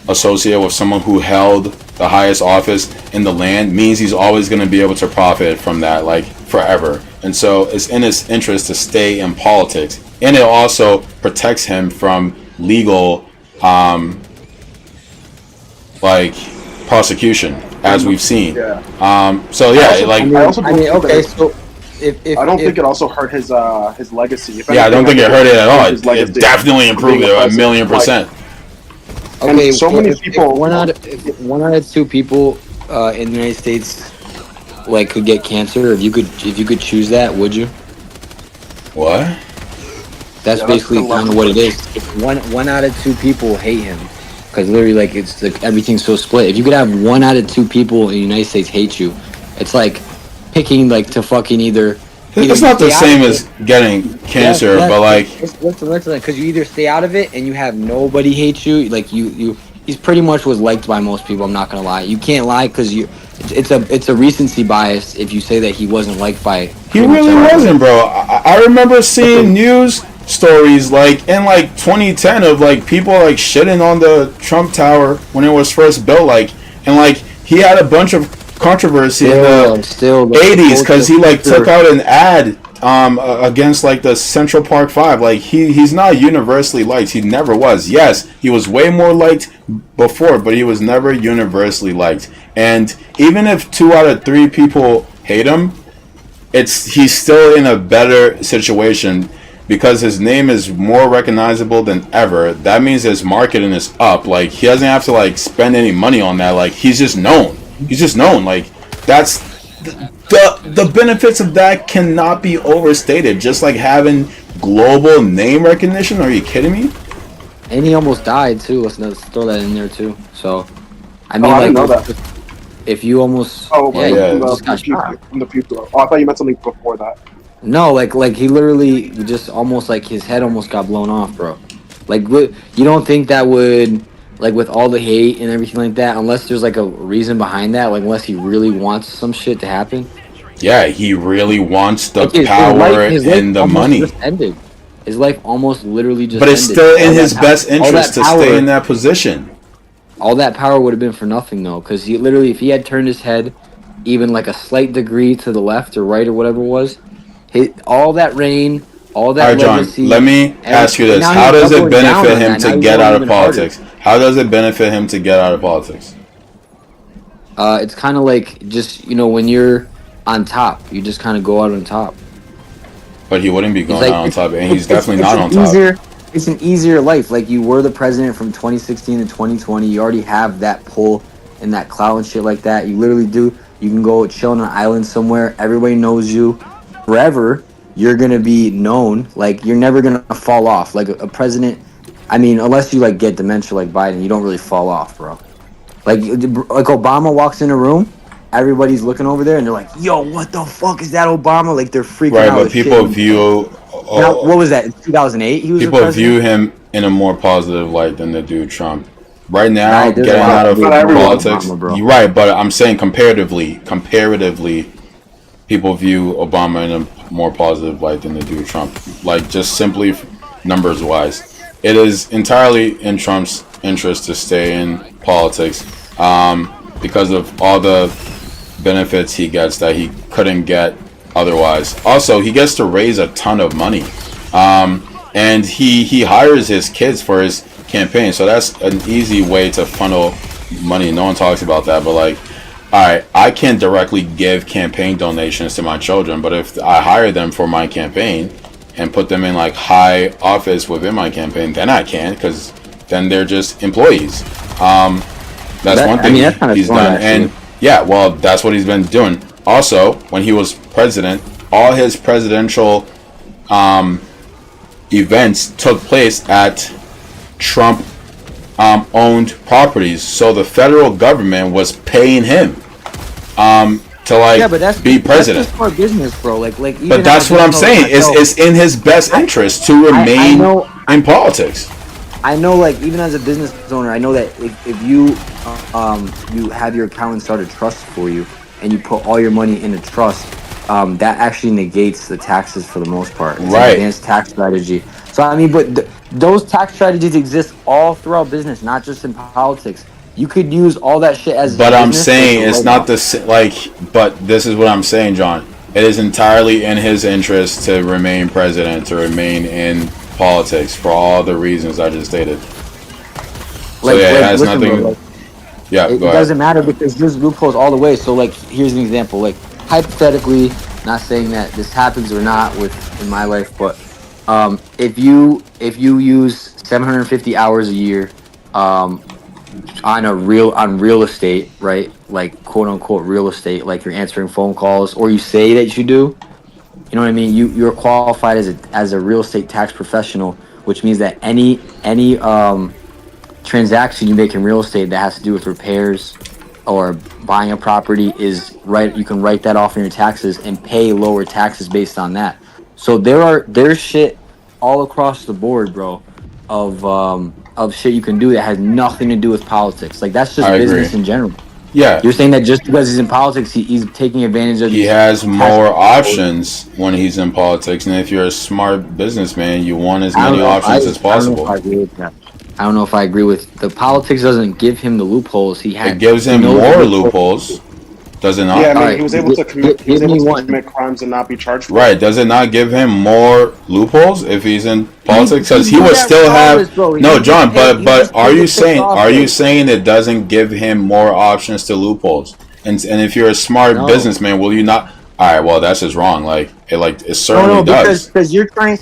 associated with someone who held the highest office in the land means he's always going to be able to profit from that, like, forever. And so it's in his interest to stay in politics, and it also protects him from legal like prosecution, as we've seen. So yeah, if I don't think it also hurt his legacy. If Yeah, I don't think it hurt it at all. his It legacy definitely for improved being it a a president. million percent. okay, and so many if people. if one out of two people in the United States like could get cancer, if you could choose that, would you? What? That's Yeah, that's basically the kind of level. what it is. If one out of two people hate him, because literally like it's like everything's so split. If you could have one out of two people in the United States hate you, it's like picking like to fucking either. It's not the same as getting cancer, but like, because you either stay out of it and you have nobody hate you. Like he's pretty much was liked by most people. I'm not gonna lie. You can't lie because it's a recency bias if you say that he wasn't liked by. he really wasn't, bro. I remember seeing news stories like in like 2010 of like people like shitting on the Trump Tower when it was first built, like, and like he had a bunch of controversy in the 80s because he like took out an ad against like the Central Park 5. Like he's not universally liked. He never was. Yes, he was way more liked before, but he was never universally liked. And even if 2 out of 3 people hate him, he's still in a better situation because his name is more recognizable than ever. That means his marketing is up. Like he doesn't have to like spend any money on that. Like he's just known. He's just known. Like that's the benefits of that cannot be overstated. Just like having global name recognition. Are you kidding me? And he almost died too. Let's throw that in there too. So, I mean, I like, didn't know that. if you almost, yeah. you just got shot. From the future. Oh, I thought you meant something before that. No, like he literally just almost like his head almost got blown off, bro. Like, you don't think that would, like, with all the hate and everything like that, unless there's like a reason behind that, like unless he really wants some shit to happen. Yeah, he really wants the Like, power his life and the almost money. just ended. His life almost literally just. But it's ended. still in All his that best all that interest to power- stay in that position. All that power would have been for nothing though, because he literally, if he had turned his head even like a slight degree to the left or right or whatever it was, all that rain, all that All right, John, legacy, let me ask you this. now How he's does it doubling down benefit on him that. Now to he's get going out of even harder. politics? How does it benefit him to get out of politics? It's kind of like just, when you're on top, you just kind of go out on top. But he wouldn't be going like- out on top, and he's It's- definitely it's not an on top. easier- It's an easier life. Like, you were the president from 2016 to 2020. You already have that pull and that clout and shit like that. You literally do. You can go chill on an island somewhere. Everybody knows you. Forever, you're going to be known. Like, you're never going to fall off. Like, a president, I mean, unless you, like, get dementia like Biden, you don't really fall off, bro. Like Obama walks in a room, everybody's looking over there, and they're like, yo, what the fuck is that, Obama? Like, they're freaking Right, out. but as people shit. view Now, what was that, in 2008? He was people the president? view him in a more positive light than they do Trump. Right now, Right, there's getting a lot out of of people who love politics. Obama, bro. You're right, but I'm saying comparatively, people view Obama in a more positive light than they do Trump. Like, just simply numbers wise, it is entirely in Trump's interest to stay in politics because of all the benefits he gets that he couldn't get otherwise. Also, he gets to raise a ton of money, and he hires his kids for his campaign, so that's an easy way to funnel money. No one talks about that, but like, alright, I can't directly give campaign donations to my children, but if I hire them for my campaign and put them in like high office within my campaign, then I can, because then they're just employees. That's one thing that's kinda he's smart, done. actually. And yeah, well, that's what he's been doing. Also, when he was president, all his presidential events took place at Trump owned properties, so the federal government was paying him to like be president. That's just smart business, bro. Like even But that's as what a I'm business saying. owner It's myself, in his best interest to remain in politics. I know, like, even as a business owner, I know that if you you have your accountant start a trust for you and you put all your money in a trust, that actually negates the taxes for the most part. It's Right. an advanced tax strategy. So I mean, but those tax strategies exist all throughout business, not just in politics. You could use all that shit as. But I'm business saying to it's write not off. but this is what I'm saying, John. It is entirely in his interest to remain president, to remain in politics for all the reasons I just stated. So yeah, it has listen, nothing. bro, like, Yeah, it go ahead. doesn't matter because there's loopholes all the way. So like, here's an example. Like, hypothetically, not saying that this happens or not in my life, but if you use 750 hours a year um, on real estate, right? Like quote unquote real estate, like you're answering phone calls, or you say that you do. You know what I mean? You're qualified as a real estate tax professional, which means that any transaction you make in real estate that has to do with repairs or buying a property is right. You can write that off in your taxes and pay lower taxes based on that. So there's shit all across the board, bro, of shit you can do that has nothing to do with politics. Like that's just I business agree. in general. Yeah, You're saying that just because he's in politics, he's taking advantage of he these has more tax- options when he's in politics, and if you're a smart businessman, you want as I don't many know if options as I don't know if possible. I agree with that. I don't know if I agree with the politics. Doesn't give him the loopholes he had. It gives He him knows more the loopholes, does it Yeah, not? I mean, All right, he was able to commit. He was give able me to one. commit crimes and not be charged for Right? it. Does it not give him more loopholes if he's in politics? Because he knew would that still regardless, have bro. no, He John. just paid- he But just are paid you the fifth off, bro. saying it doesn't give him more options to loopholes? And if you're a smart No. businessman, will you not? All right, well that's just wrong. It No, certainly no, does. because you're trying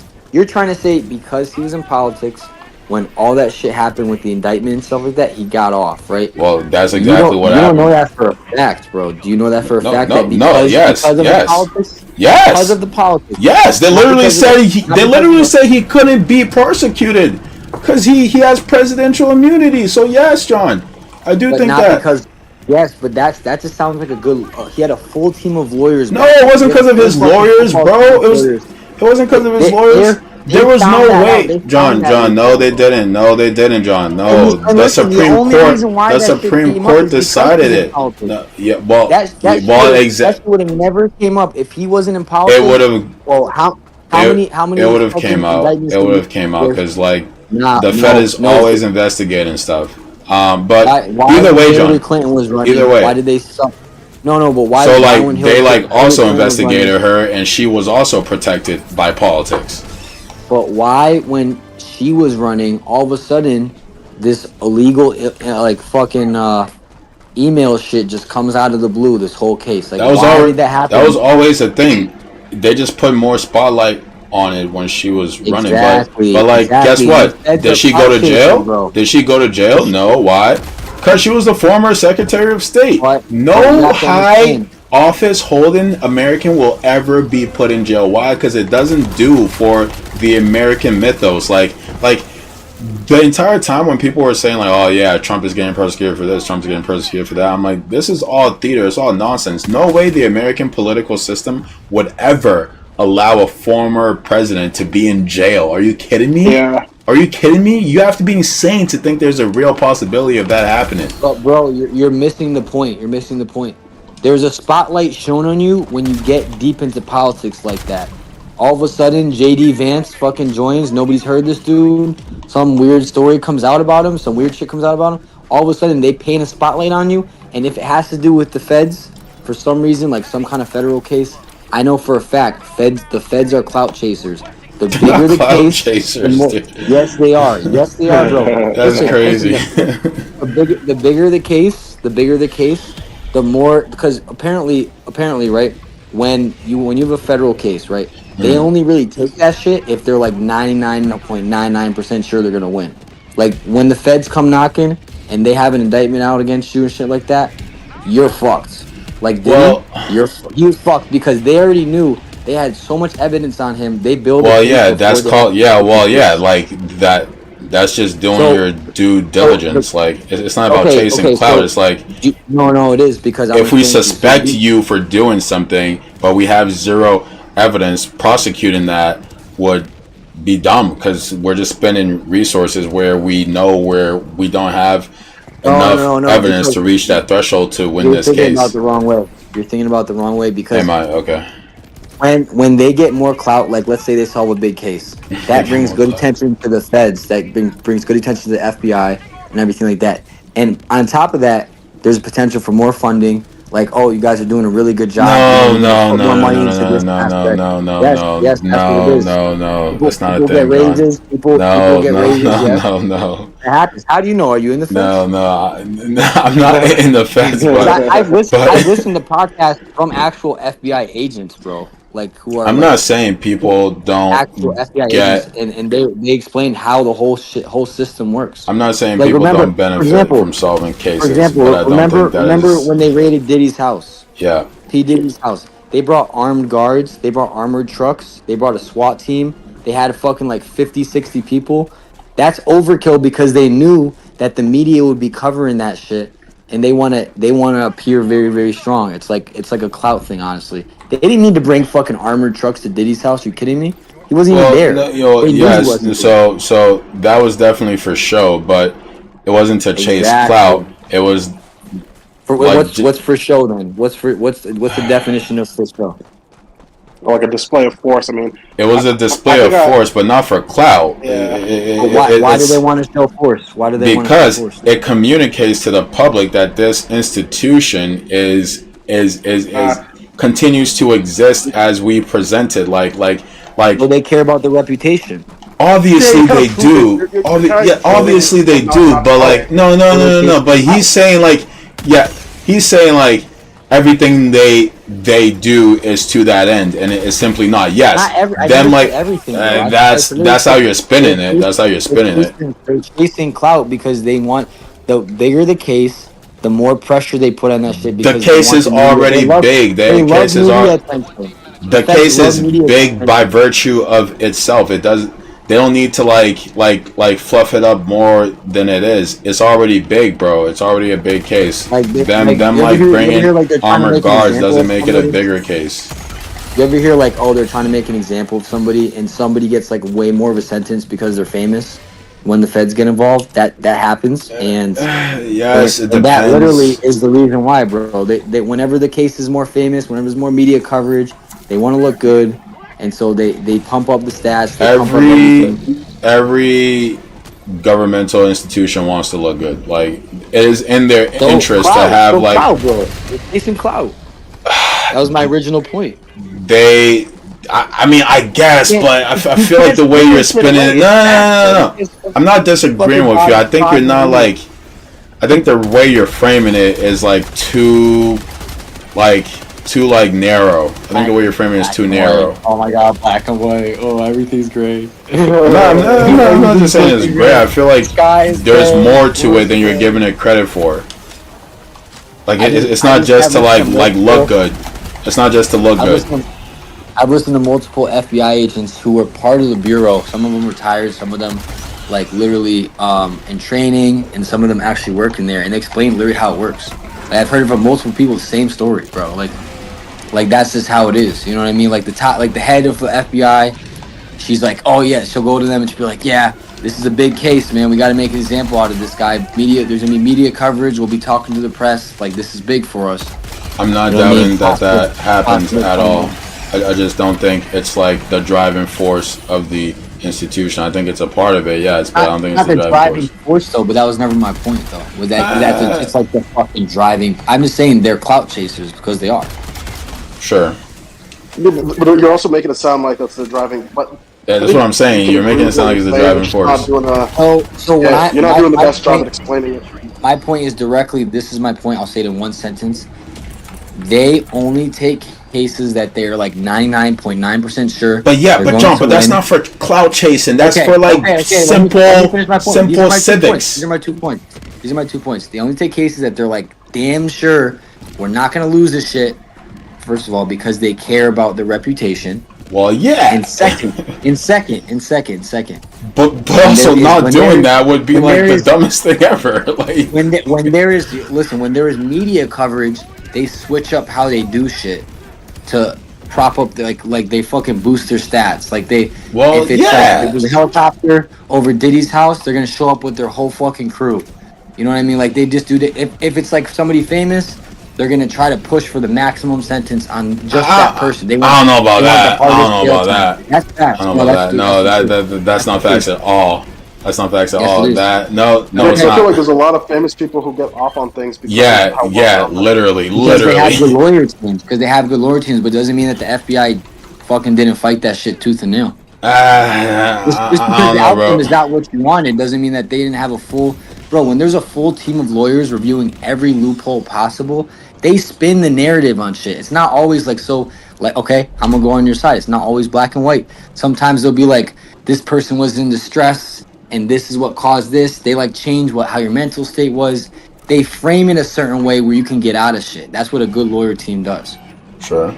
to say because he was in politics when all that shit happened with the indictment and stuff like that, he got off, right? Well, that's You exactly what don't know happened. that for a fact, bro. Do you know that for a No, fact no, that no. Yes, because of yes. the politics? Yes. Because of the politics. Yes, they Not literally because of said the- not they because literally of- said he couldn't be persecuted because he has presidential immunity. So yes, John, I do But think not that. because yes, but that just sounds like a good. He had a full team of lawyers. No, it wasn't because of his lawyers, bro. It wasn't because of his lawyers. There was no way, John. No, they didn't. No, they didn't, John. No, And the listen, the Supreme only Court. reason why The that shit Supreme came up Court is because decided he's in it. politics. No, yeah, well, That well, that exactly. shit would have never came up if he wasn't in politics. It would have. Well, how many It would have fucking came out. indictments It did would he- have came out because Nah, the Fed is no, always investigating stuff. But why either way, when Hillary John. Clinton was running. Either way. Why did they stop? No, but why? So why like when they Hillary also Clinton was running- investigated her, and she was also protected by politics. But why, when she was running, all of a sudden, this illegal, like fucking email shit just comes out of the blue? This whole case, like, That was why already did that happen? That was always a thing. They just put more spotlight on it when she was running. Exactly, But like, exactly. guess what? That's Did a she go to politician, jail? bro. Did she go to jail? No. Why? Because she was the former Secretary of State. But you No have to high understand. office holding American will ever be put in jail. Why? Because it doesn't do for the American mythos. Like the entire time when people were saying like, oh yeah, Trump is getting persecuted for this, Trump's getting persecuted for that, I'm like, this is all theater, it's all nonsense. No way the American political system would ever allow a former president to be in jail. Are you kidding me? Yeah. Are you kidding me? You have to be insane to think there's a real possibility of that happening. But bro, you're missing the point. You're missing the point. There's a spotlight shown on you when you get deep into politics like that. All of a sudden, JD Vance fucking joins. Nobody's heard this dude. Some weird story comes out about him. Some weird shit comes out about him. All of a sudden, they paint a spotlight on you. And if it has to do with the feds, for some reason, like some kind of federal case, I know for a fact, the feds are clout chasers. The bigger the Clout case, chasers, the more, dude. yes they are. Yes they are, bro. That's Listen, crazy. the bigger the case, the more, because apparently, right, when you have a federal case, right, they only really take that shit if they're like 99.99% sure they're gonna win. Like when the feds come knocking and they have an indictment out against you and shit like that, you're fucked. Like, Well- you're fucked because they already knew. They had so much evidence on him. They built. Well, yeah, that's called, yeah, well, yeah, like that. That's just doing So- your due diligence. Like, it's not about chasing clout. so It's like, no, it is because if we suspect you for doing something, but we have zero evidence, prosecuting that would be dumb because we're just spending resources where we know where we don't have enough evidence because to reach that threshold to win you're this thinking case. about the wrong way. You're thinking about the wrong way because Am I okay? when they get more clout, like let's say they solve a big case, that brings more good clout. attention to the feds. That brings good attention to the FBI and everything like that. And on top of that, there's a potential for more funding, like, oh, you guys are doing a really good job. No, You know, no, put more no, no, money no, into no, this no, no, aspect. no, no, Yes, no, yes, that's what it no, is. no, no. People, That's not a people get thing, John. raises. People No, get no, raises. no, Yes, no, no, it happens. How do you know? Are you in the no, fence? no. I'm not in the fence, 'Cause but I've listened to podcasts from actual FBI agents, bro. Like who are I'm like not saying people don't actual FBI agents, get. and they explain how the whole system works. I'm not saying Like people remember, don't benefit from solving for cases, but example, I don't think that remember is. when they raided Diddy's house. Yeah, P Diddy's house. They brought armed guards. They brought armored trucks. They brought a SWAT team. They had fucking like 50, 60 people. That's overkill because they knew that the media would be covering that shit, and they want to appear very, very strong. It's like a clout thing, honestly. They didn't need to bring fucking armored trucks to Diddy's house. You kidding me? He wasn't even well, there. no, you know, They knew he yes. wasn't there. So that was definitely for show, but it wasn't to chase clout. Exactly. It was For like what's for show then? What's the definition of for show? Like a display of force. I mean, it was a I display of think force, but not for clout. yeah. But why do It's they want to show force? Why do they want to show because force? it communicates to the public that this institution is continues to exist as we present it. Like Well, they care about the reputation. obviously Yeah, they you do. gotta prove it. Yeah, obviously they do. But like, no. But he's saying like, yeah, he's saying like everything they do is to that end, and it is simply not. Yes, Not every. I them never like said everything. Bro. that's how you're spinning it. That's how you're spinning it. They're chasing clout because they want the bigger the case, the more pressure they put on that shit. The Because case they want is the media. already big. They The love cases media are. attention. The Feds case love is media big attention. by virtue of itself. It does. They don't need to like fluff it up more than it is. It's already big, bro. It's already a big case. Like they- them like, them you ever like hear- you ever bringing hear, like, they're trying to armored make an guards example doesn't of make it a somebody? bigger case. You ever hear like, oh, they're trying to make an example of somebody, and somebody gets like way more of a sentence because they're famous? When the feds get involved, that happens, and Yes, it and that depends. literally is the reason why, bro. They whenever the case is more famous, whenever there's more media coverage, they want to look good, and so they pump up the stats. They pump up everything. Every governmental institution wants to look good. Like it is in their So interest to clout, have so like clout, bro. It's chasing clout. That was my original point. they. I mean, I guess, but I feel like the way you're spinning it. No. I'm not disagreeing with you. I think you're not like. I think the way you're framing it is like too narrow. I think the way you're framing it is too narrow. Oh my god, black and white. Oh, everything's great. I'm not just saying it's great. I feel like Sky is there's gray, more to it than you're gray. giving it credit for. Like I just- it's I not just just to haven't like seen look multiple- good. It's not just to look good. I've listened to multiple FBI agents who were part of the bureau. Some of them retired, some of them like literally in training, and some of them actually working there, and they explain literally how it works. Like, I've heard from multiple people the same story, bro. Like that's just how it is. You know what I mean? Like the head of the FBI, she's like, oh yeah, she'll go to them and she'll be like, yeah, this is a big case, man. We got to make an example out of this guy. There's gonna be media coverage. We'll be talking to the press. Like this is big for us. I'm not You know what I doubting mean? that happens Possible. at all. I just don't think it's like the driving force of the institution. I think it's a part of it, yes, but I don't think it's Not the the driving driving force. force though, but that was never my point though. With that, it's like the fucking driving. I'm just saying they're clout chasers because they are. Sure. But you're also making it sound like that's the driving. But Yeah, that's what I'm saying. You're making it sound like it's the driving You're not force. doing a- So when yeah, you're not doing the my best job point- at explaining it. My point is directly. This is my point. I'll say it in one sentence. They only take cases that they're like 99.9% sure. But yeah, they're but going John, to but that's win. not for cloud chasing. That's Okay, for like okay, let me simple finish my point. These simple are my 2 points. civics. These are my 2 points. These are my 2 points. They only take cases that they're like damn sure we're not gonna lose this shit. First of all, because they care about their reputation. Well, yeah. And second, But also not doing that would be when like there the is- dumbest thing ever. Like when there is media coverage, they switch up how they do shit to prop up like they fucking boost their stats. Like they Well, if it's yeah. if there's a helicopter over Diddy's house, they're gonna show up with their whole fucking crew. You know what I mean? Like they just do that. If it's like somebody famous, they're gonna try to push for the maximum sentence on just that person. I don't know about they want that. the I don't hardest know jail about time. that. That's facts. I don't know about that. No, that's that's not facts at all. That's not facts at Yes, all. it is. No, I it's feel like not. there's a lot of famous people who get off on things because of Yeah, how yeah, well known they are. Because they have good literally. lawyer teams. Because they have good lawyer teams, but it doesn't mean that the FBI fucking didn't fight that shit tooth and nail. Just I because don't the know, outcome bro. is not what you wanted doesn't mean that they didn't have a full. Bro, when there's a full team of lawyers reviewing every loophole possible, they spin the narrative on shit. It's not always like so. Like, okay, I'm gonna go on your side. It's not always black and white. Sometimes they'll be like, this person was in distress, and this is what caused this. They like change what how your mental state was. They frame it a certain way where you can get out of shit. That's what a good lawyer team does. Sure.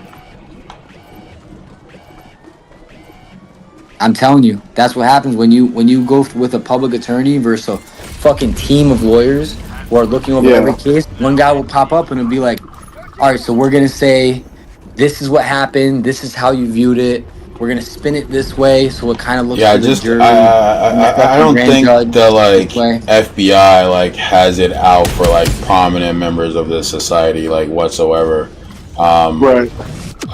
I'm telling you, that's what happens when you go with a public attorney versus a fucking team of lawyers who are looking over every Yeah. case. One guy will pop up and it'll be like, "All right, so we're gonna say this is what happened. This is how you viewed it. We're gonna spin it this way, so it kind of looks Yeah, to the just jury and the I fucking don't grand think judge the this like way." FBI like has it out for like prominent members of the society like whatsoever. Right.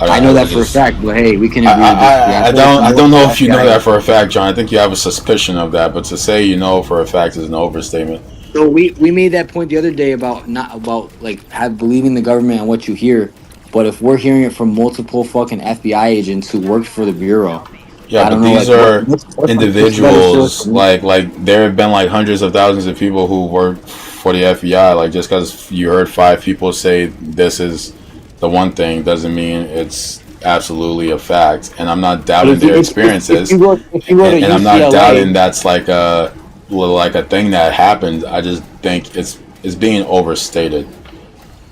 I know that for a just- fact, but hey, we can agree to disagree. I don't know if you know FBI that for a fact, John. I think you have a suspicion of that, but to say you know for a fact is an overstatement. So we made that point the other day about not about like have believing the government and what you hear, but if we're hearing it from multiple fucking FBI agents who worked for the bureau, Yeah, I but don't know. these Like are what's individuals. Like there have been like hundreds of thousands of people who work for the FBI. Like just because you heard 5 people say this is the one thing doesn't mean it's absolutely a fact. And I'm not doubting their experiences, if you go to and I'm not doubting UCLA, that's like a thing that happened. I just think it's being overstated.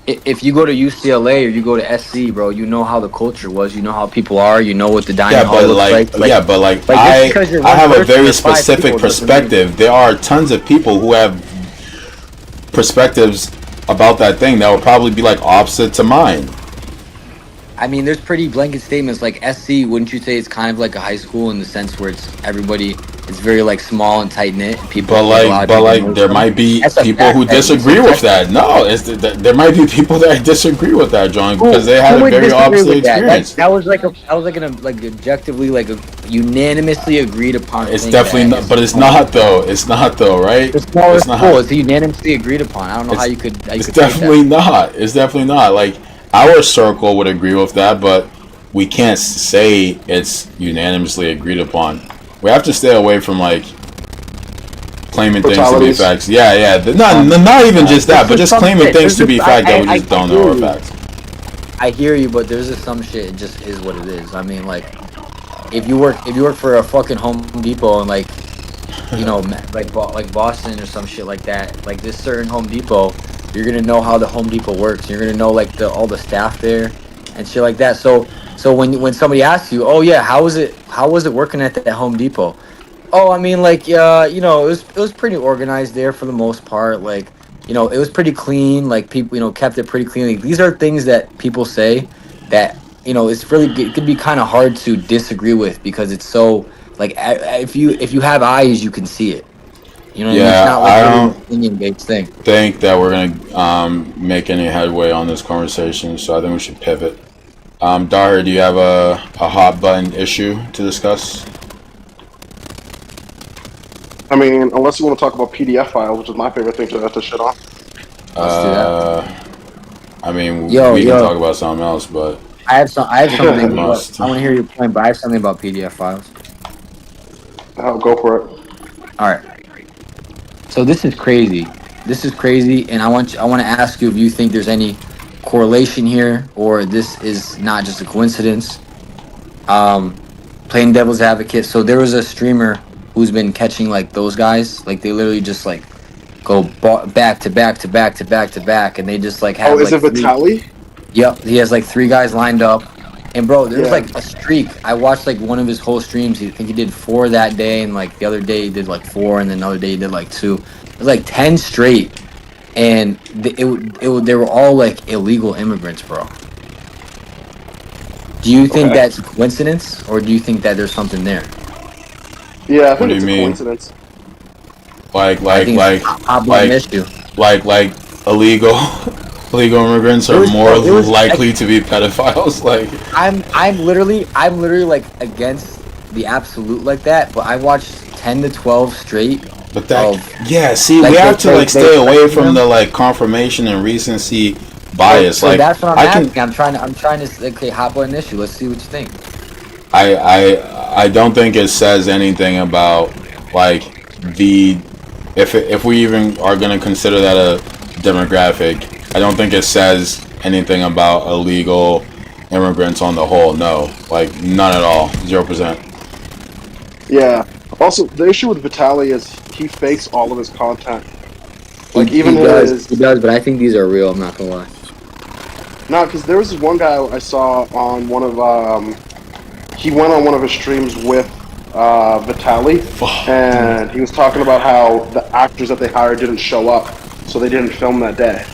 if you go to UCLA or you go to SC, bro, you know how the culture was. You know how people are. You know what the dining Yeah, hall but looks like. yeah, but like just because you're I one have a person very or 5 specific people doesn't mean- perspective. There are tons of people who have perspectives about that thing that will probably be like opposite to mine. I mean, there's pretty blanket statements like SC. Wouldn't you say it's kind of like a high school in the sense where it's everybody, it's very like small and tight knit. People, But a lot like, of people know there them. might be That's a people fact who that it's disagree with subjective. that. No, there might be people that disagree with that, John, because they Who had a would very disagree opposite with that? experience. That was like objectively like a unanimously agreed upon. It's thing definitely that not, but it's not though. It's not though, right? The smaller It's not. school. It's unanimously agreed upon. I don't know how It's- you could. How you It's could take definitely that. not. It's definitely not. Like our circle would agree with that, but we can't say it's unanimously agreed upon. We have to stay away from like claiming things to be Fatalities. facts. Yeah. Not even just that, but just some claiming shit. things to There's be just- fact that we I just don't know hear are you. facts. I hear you, but there's just some shit. It just is what it is. I mean, like, if you work for a fucking Home Depot and like, you know, like Boston or some shit like that, like this certain Home Depot, you're gonna know how the Home Depot works. You're gonna know like all the staff there and shit like that. So when somebody asks you, oh yeah, how was it working at that Home Depot? Oh, I mean, like, you know, it was pretty organized there for the most part. Like, you know, it was pretty clean. Like, people, you know, kept it pretty clean. Like, these are things that people say that, you know, it could be kind of hard to disagree with because it's so like if you have eyes, you can see it. You know what I mean? Yeah, It's not I like really don't- an opinion-based thing. Think that we're gonna make any headway on this conversation, so I think we should pivot. Daher, do you have a hot button issue to discuss? I mean, unless you want to talk about PDF files, which is my favorite thing to shit on. Let's do that. I mean, we Yo. can talk about something else, but I have something. Must. I want to hear your point, but I have something about PDF files. I'll go for it. All right. So this is crazy. This is crazy, and I want to ask you if you think there's any correlation here, or this is not just a coincidence. Playing devil's advocate. So there was a streamer who's been catching like those guys. Like they literally just like go back to back to back to back to back, and they just like have. Oh, is like, it Vitali? Yep, he has like 3 guys lined up. And bro, there's Yeah. like a streak. I watched like one of his whole streams. I think he did 4 that day, and like the other day he did like 4, and then another day he did like 2. It was like 10 straight, and they were all like illegal immigrants, bro. Do you think Okay. that's a coincidence, or do you think that there's something there? Yeah, I What think do it's you a mean? coincidence. I think it's a problem like- issue. like illegal immigrants are It was- more it was- likely to be pedophiles. Like, I'm literally like against the absolute like that, but I watched 10 to 12 straight. But that, of, yeah, see, like, we have to they- like they- stay away they- from the like confirmation and recency bias. So Like, that's what I'm I asking. can, I'm trying to okay, hop on an issue. Let's see what you think. I don't think it says anything about like the if we even are gonna consider that a demographic. I don't think it says anything about illegal immigrants on the whole. No, like none at all. 0%. Yeah. Also, the issue with Vitaly is he fakes all of his content. Like He even does, but I think these are real. I'm not gonna lie. no, because there was this one guy I saw on one of he went on one of his streams with Vitaly, and he was talking about how the actors that they hired didn't show up, so they didn't film that day.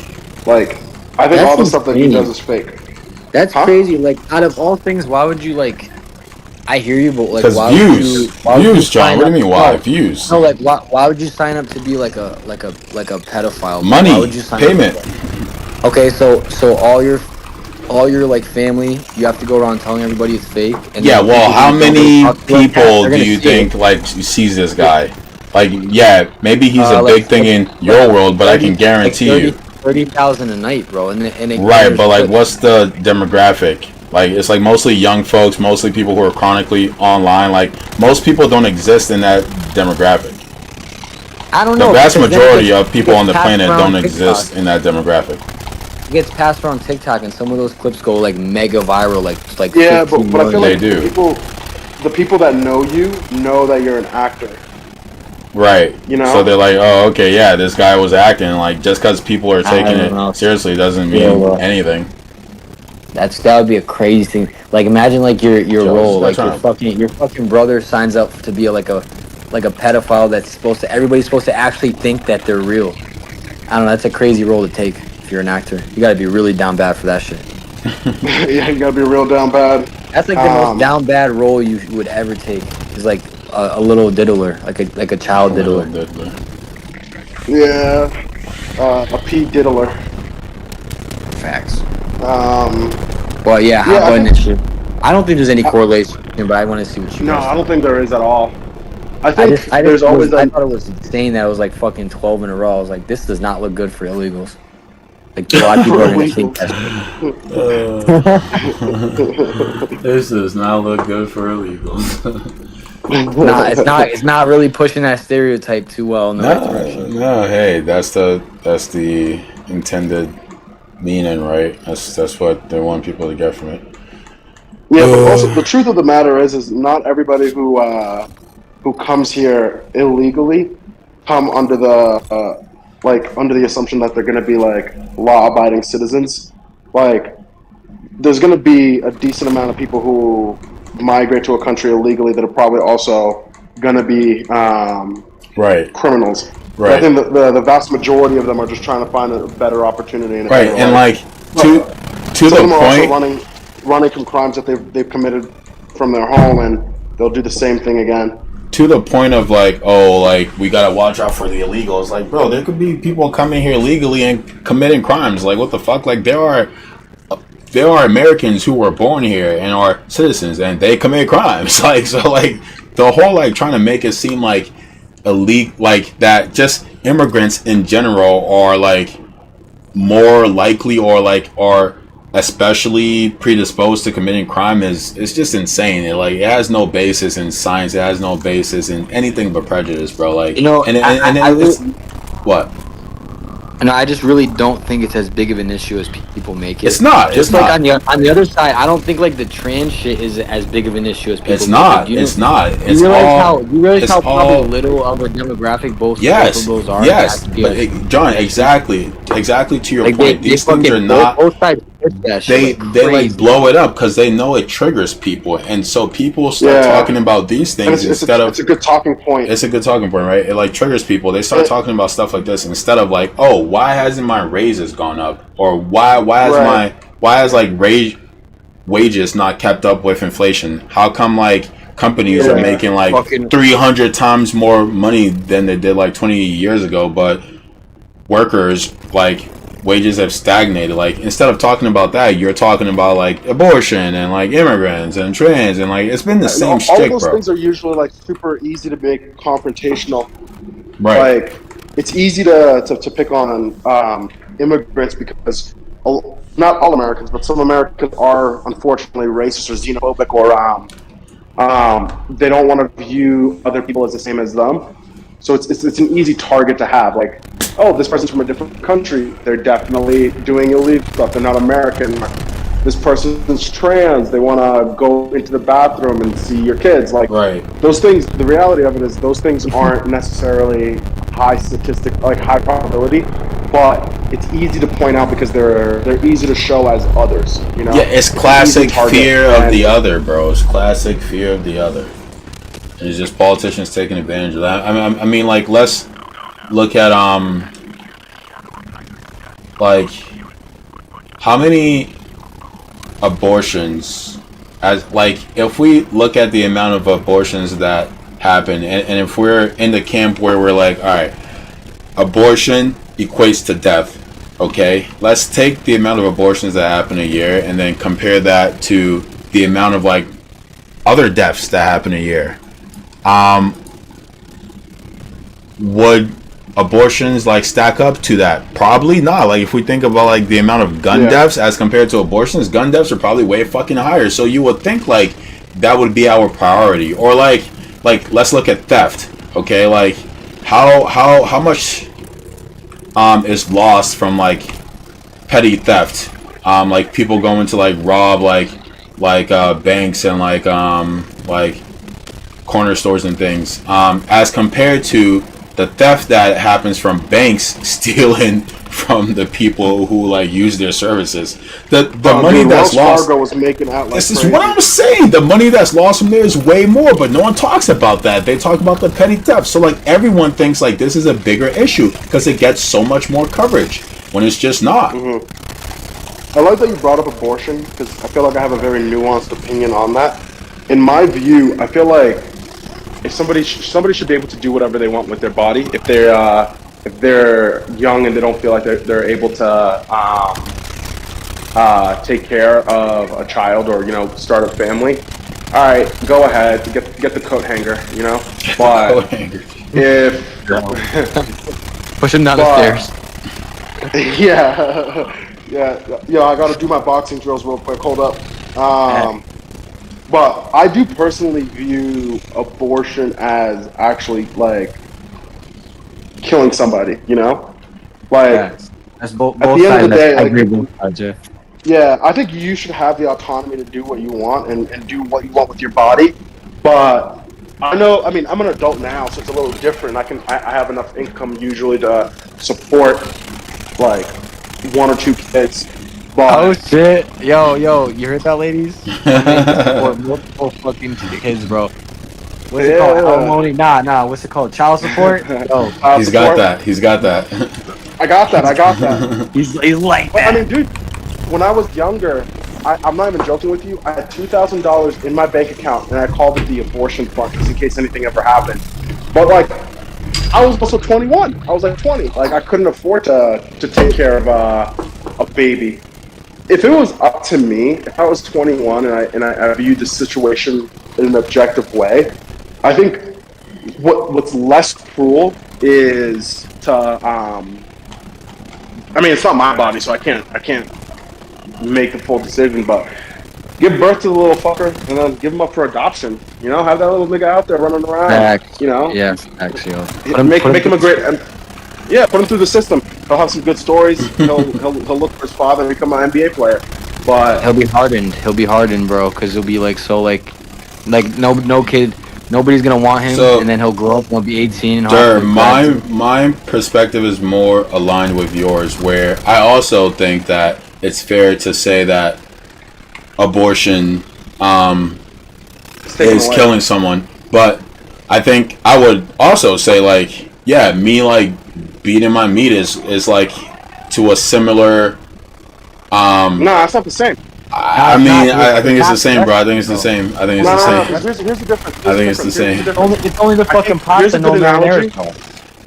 Like, I think That's all the stuff that he insane. does is fake. That's Huh? crazy. Like, out of all things, why would you like? I hear you, but like, Because why views, would you views, John. sign What do you up- mean? Why No, views? No, like, why would you sign up to be like a pedophile? Money, Why would you sign payment. Up okay, so all your like family, you have to go around telling everybody it's fake. And Yeah, then well, people how who don't many talk to us, people they're do gonna you see think it. like sees this guy? Like, yeah, maybe he's a Like, big thing in your world, but I can 30 guarantee like you, 30,000 a night, bro. And it right? goes But like, quick. what's the demographic? Like, it's like mostly young folks, mostly people who are chronically online. Like, most people don't exist in that demographic. I don't The know. vast because then majority it of people on the gets planet passed don't around exist TikTok. in that demographic. It gets passed around TikTok, and some of those clips go like mega viral, like Yeah, 15 but I feel million. They like do. the people that know you know that you're an actor. Right. You know? So they're like, oh, okay, yeah, this guy was acting. Like, just because people are taking don't know. it seriously doesn't mean Yeah, well. anything. That would be a crazy thing. Like, imagine like your Joe, role, like that's your fucking brother signs up to be like a pedophile that's supposed to, everybody's supposed to actually think that they're real. I don't know. That's a crazy role to take if you're an actor. You got to be really down bad for that shit. Yeah, you gotta be real down bad. That's like the most down bad role you would ever take. Is like a little diddler, like a child diddler. Yeah, a Pete Diddler. Facts. Yeah, Well, yeah, I hop on think- this shit. I don't think there's any correlation, but I want to see what you No, guys I don't think there is at all. I I think just, I there's just always I that. thought it was insane that it was like fucking 12 in a row. I was like, this does not look good for illegals. Like, a lot of people are gonna think that. This does not look good for illegals. Nah, it's not really pushing that stereotype too well in the right direction. No, hey, that's the intended meaning, right? That's what they want people to get from it. Yeah, but also the truth of the matter is not everybody who comes here illegally come under the under the assumption that they're going to be like law-abiding citizens. Like, there's going to be a decent amount of people who migrate to a country illegally that are probably also going to be Right. criminals. But Right. I think the vast majority of them are just trying to find a better opportunity. And a Right, better and life. like to Some of the them are also point. running from crimes that they've committed from their home, and they'll do the same thing again. To the point of like, oh, like we gotta watch out for the illegals. Like, bro, there could be people coming here legally and committing crimes. Like, what the fuck? Like, there are Americans who were born here and are citizens, and they commit crimes. Like, so, like the whole like trying to make it seem like like that. Just immigrants in general are like more likely or like are especially predisposed to committing crime it's just insane. It has no basis in science. It has no basis in anything but prejudice, bro. Like, You know, and I it's, really- what? And I just really don't think it's as big of an issue as people make it. It's not. Just It's like not. on the other side, I don't think like the trans shit is as big of an issue as people It's make not. it. You It's know- not. You It's realize all. how it's probably all- little of a demographic both Yes. of those are. Yes. That could be, But like, John, exactly to your like point. These things are not. both sides push that shit They crazy. like blow it up because they know it triggers people, and so people start Yeah. talking about these And things instead of. it's a good talking point. It's a good talking point, right? It like triggers people. They start It- talking about stuff like this instead of like, oh, why hasn't my raises gone up, or why has like wages not kept up with inflation? How come like companies are Yeah. making like Fucking- 300 times more money than they did like 20 years ago, but workers like wages have stagnated. Like instead of talking about that, you're talking about like abortion and like immigrants and trans and like it's been the same all shtick, those bro. things are usually like super easy to make confrontational. Right. Like it's easy to pick on immigrants because not all Americans, but some Americans are unfortunately racist or xenophobic, or they don't want to view other people as the same as them. So it's an easy target to have. Like, oh, this person's from a different country. They're definitely doing illegal stuff. They're not American. This person's trans. They want to go into the bathroom and see your kids. Like, Right. those things. The reality of it is, those things aren't necessarily high statistic, like high probability, but it's easy to point out because they're easy to show as others. You know. Yeah, it's classic Easy target. fear of And- the other, bro. It's classic fear of the other. And it's just politicians taking advantage of that. I mean, like, let's look at like, how many abortions, as like, if we look at the amount of abortions that happen, and if we're in the camp where we're like, all right, abortion equates to death. Okay, let's take the amount of abortions that happen a year and then compare that to the amount of like other deaths that happen a year. Would abortions like stack up to that? Probably not. Like if we think about like the amount of gun deaths as compared to abortions, gun deaths are probably way fucking higher. So you would think like that would be our priority. Or like let's look at theft. Okay, like how much is lost from like petty theft, like people going to like rob like banks and like corner stores and things, as compared to the theft that happens from banks stealing from the people who like use their services. The money that's Wells lost. Fargo was making out like This is crazy. what I'm saying. The money that's lost from there is way more, but no one talks about that. They talk about the petty theft. So like everyone thinks like this is a bigger issue because it gets so much more coverage when it's just not. I like that you brought up abortion because I feel like I have a very nuanced opinion on that. In my view, I feel like if somebody should be able to do whatever they want with their body if they're young and they don't feel like they're able to take care of a child or start a family. All right, go ahead, get the coat hanger, But if push him down the stairs. yeah, I gotta do my boxing drills real quick. Hold up. But I do personally view abortion as actually like killing somebody, Like That's both at the end of the day, I like, agree with both sides, yeah. yeah, I think you should have the autonomy to do what you want and do what you want with your body. But I'm an adult now, so it's a little different. I have enough income usually to support like 1 or 2 kids. But Oh shit! Yo, you heard that, ladies? Or multiple fucking kids, bro. What's it called? Alimony? Nah. What's it called? Child support? Yo, He's got that. I got that. he's like But, that. I mean, dude, when I was younger, I'm not even joking with you. I had $2,000 in my bank account, and I called it the abortion fund just in case anything ever happened. But like, I was also 21. I was like 20. Like, I couldn't afford to take care of a baby. If it was up to me, if I was 21 and I viewed the situation in an objective way, I think what's less cruel is to it's not my body, so I can't make the full decision, but give birth to the little fucker and then give him up for adoption. Have that little nigga out there running around. Facts. Yeah, Actually, make him a great. Put him through the system. He'll have some good stories. He'll look for his father and become an NBA player. But he'll be hardened, bro, because he'll be like no kid, nobody's gonna want him, So- and then he'll grow up and he'll be 18. And Sure, hopefully my perspective is more aligned with yours, where I also think that it's fair to say that abortion it's taken is away. killing someone, but I think I would also say like, yeah, me like beating my meat is like to a similar No, it's not the same. I think it's the same, bro. I think it's the same. No. Here's the difference. I think it's the same. it's only the fucking here's pasta a no good marinara analogy. sauce.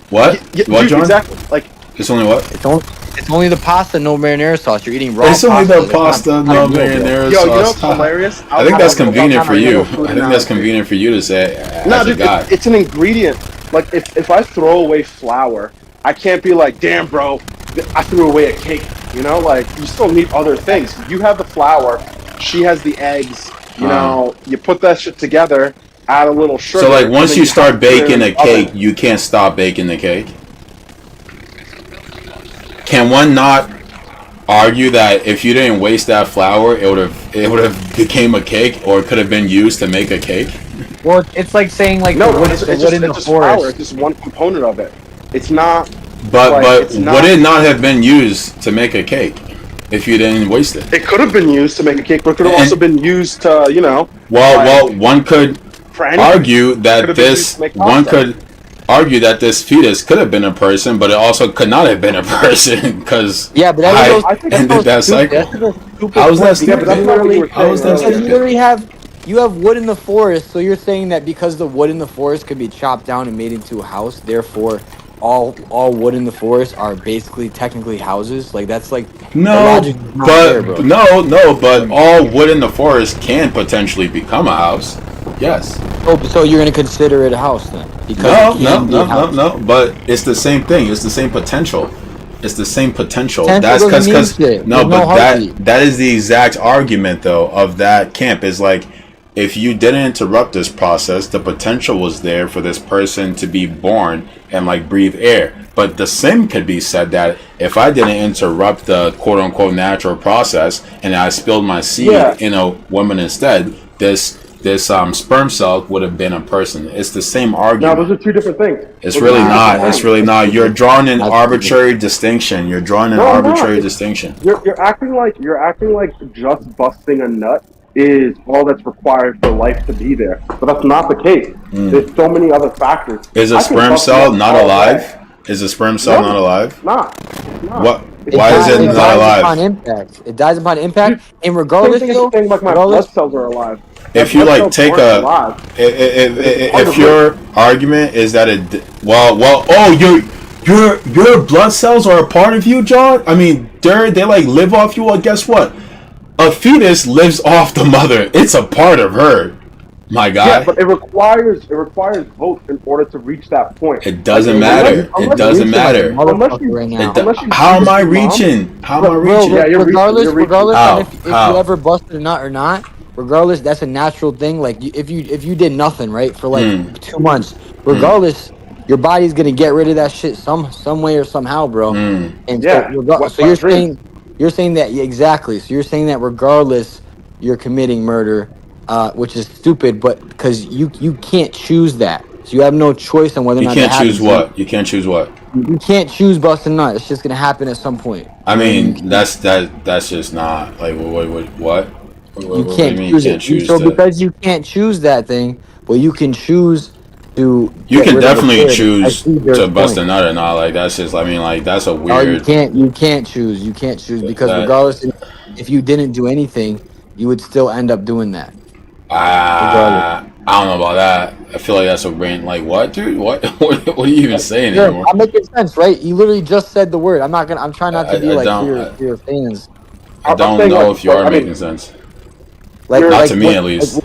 What? What, John? Exactly. Like It's only what? It's only It's only the pasta, no marinara sauce. You're eating raw It's only pasta. the pasta, no marinara Yo, you know sauce. what's hilarious? I think that's I'll convenient have for a you. little food I think that's analogy. convenient for you to say No, as a dude, guy. it's an ingredient. Like if I throw away flour, I can't be like, damn, bro, I threw away a cake. You know, like you still need other things. You have the flour, she has the eggs. You know, you put that shit together, add a little sugar. So like and once then you have start to put it baking in a the oven. cake, you can't stop baking the cake. Can one not argue that if you didn't waste that flour, it would have became a cake, or it could have been used to make a cake? Well, it's like saying like No, the wood, it's the just, wood in the it's just flour. forest. It's just one component of it. It's not. But Like, but it's would not- it not have been used to make a cake if you didn't waste it? It could have been used to make a cake, but it could have And- also been used to, you know, Well, like, one could for anything. argue Could that have been used this to make one pasta. could argue that this fetus could have been a person, but it also could not have been a person because Yeah, but that was I think ended that cycle. How was that Yeah, stupid? but that's not what you were How was saying that earlier. You stupid? literally have wood in the forest, so you're saying that because the wood in the forest could be chopped down and made into a house, therefore all wood in the forest are basically technically houses? Like that's like the No, logic is not there, but bro. no, but all wood in the forest can potentially become a house. Yes. So you're gonna consider it a house then? Because No, it no, can be no, a no, house. no. But it's the same thing. It's the same potential. It's the same potential. Potential That's doesn't because mean shit. no, There's no but heartbeat. that is the exact argument though of that camp is like if you didn't interrupt this process, the potential was there for this person to be born and like breathe air. But the same could be said that if I didn't interrupt the quote unquote natural process and I spilled my seed Yeah. in a woman instead, this sperm cell would have been a person. It's the same No, argument. those are two different things. It's Those really are two not. different It's things. really not. You're drawing an That's arbitrary distinction. You're drawing an No, I'm not. arbitrary distinction. You're acting like just busting a nut is all that's required for life to be there, but that's not the case. There's so many other factors. Is I a can sperm bust cell nuts not all alive? day. Is a sperm cell No. not alive? It's not. It's not. What? It's Why is it It not dies alive? upon impact. It dies upon impact, and Same regardless, thing as though, saying like my blood regardless, cells are alive. If My you blood like cells take aren't a, alive. if your argument is that it, your blood cells are a part of you, John. I mean, they like live off you. Well, guess what? A fetus lives off the mother. It's a part of her, my guy. Yeah, but it requires both in order to reach that point. It doesn't Like, matter. unless- It doesn't matter. Unless you- right now. unless you How am I feed your mom- reaching? How am I Bro, reaching? Yeah, you're regardless, reaching. regardless, How? on if How? you ever busted a nut or not, regardless, that's a natural thing. Like if you did nothing right for like 2 months, regardless, your body's gonna get rid of that shit some way or somehow, bro. And Yeah. so you're saying that yeah, exactly. So you're saying that regardless, you're committing murder, which is stupid, but because you can't choose that, so you have no choice on whether or You not can't that choose happens. what? You can't choose what? You can't choose busting a nut. It's just gonna happen at some point. I mean, that's just not like what? What You do can't mean choose you it. can't choose So to? because you can't choose that thing, well, you can choose to. You get can rid of the definitely kid. I choose see your to bust a point. nut or not. Like that's just. I mean, like that's a Oh, you weird. can't. You can't choose. You can't choose because That- regardless, if you didn't do anything, you would still end up doing that. I don't know about that. I feel like that's a rant. Like what, dude? What? What are you even saying Yeah, anymore? I'm making sense, right? You literally just said the word. I'm not gonna. I'm trying not to I be like don't- for your fans. I don't saying, know like, if you are I mean, making sense. Like Not like to me, when- at least. like,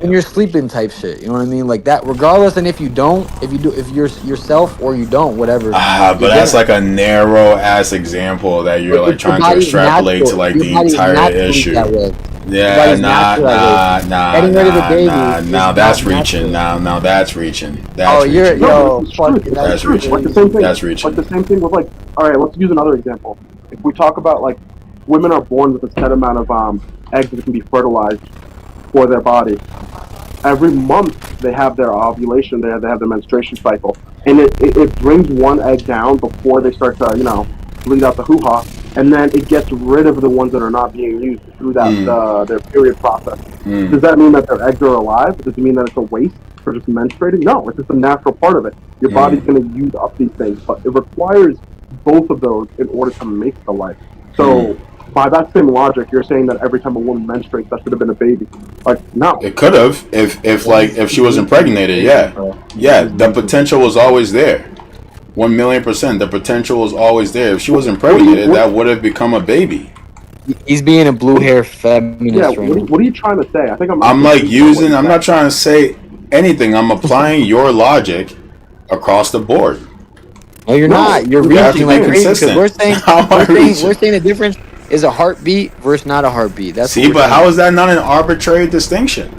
when you're sleeping type shit. You know what I mean? Like that. Regardless, and if you don't, if you're yourself or you don't, whatever. But you're that's gonna- like a narrow ass example that you're like Your trying to body's extrapolate to natural. like Your the body's entire naturally issue. that way. Yeah, body's nah, natural that nah, Getting rid of the baby nah, is now not that's reaching. natural. Now that's reaching. Oh, That's you're reaching. yo, it's fuck true. it, That's true. reaching. Like the same thing. That's reaching. Like the same thing with like. All right, let's use another example. If we talk about like women are born with a set amount of eggs that can be fertilized for their body. Every month they have their ovulation. They have their menstruation cycle, and it brings one egg down before they start to bleed out the hoo-ha, and then it gets rid of the ones that are not being used through that their period process. Does that mean that their eggs are alive? Does it mean that it's a waste for just menstruating? No, it's just a natural part of it. Your body's going to use up these things, but it requires both of those in order to make the life. So by that same logic, you're saying that every time a woman menstruates, that should have been a baby. Like, no. It could have if she was impregnated. Yeah, the potential was always there. 1,000,000%. The potential was always there. If she was What impregnated, that would have become a baby. He's being a blue hair feminist Yeah, right now. what are you trying to say? I think I'm like confused on what using. you I'm said. not trying to say anything. I'm applying your logic across the board. No, you're No, not. You're you have to reaching be like crazy because consistent. we're saying How am I reaching? we're saying the difference is a heartbeat versus not a heartbeat. That's See, what we're but saying. how is that not an arbitrary distinction?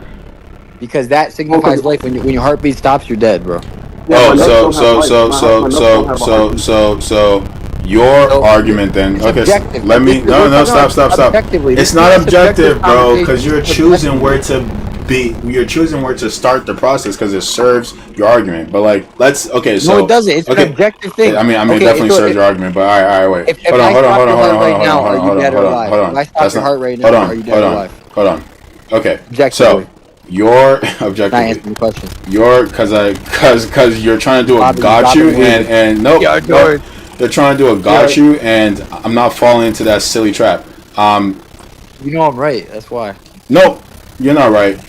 Because that signifies life. When your heartbeat stops, you're dead, bro. Yeah, Oh, my nuts so don't so have life. so My so nuts don't so have a so heartbeat. so your So, argument then. it's Okay, objective. let me. This- No, we're no, talking stop. about objectively. It's This not is a objective, subjective bro, because conversation. you're It's choosing where subjective. to be. You're choosing where to start the process because it serves your argument. But like, let's. Okay, so No, it doesn't. It's okay. an objective thing. I mean, it Okay, definitely so serves your argument. But all right, wait. if Hold on, I hold on, stop hold on, your hold on, heart hold right on, now, hold are on, you hold on, dead or hold on, alive? hold If on. I stop That's your not. heart right Hold now, on, are you dead hold or on, alive? hold on. Okay, so Objectively. you're Not objectively. answering the question. You're because you're trying to do a Bobby, got Bobby you Williams. and nope, Yeah, nope. George. You're trying to do a got Yeah. you and I'm not falling into that silly trap. You know I'm right. That's why. Nope, you're not right.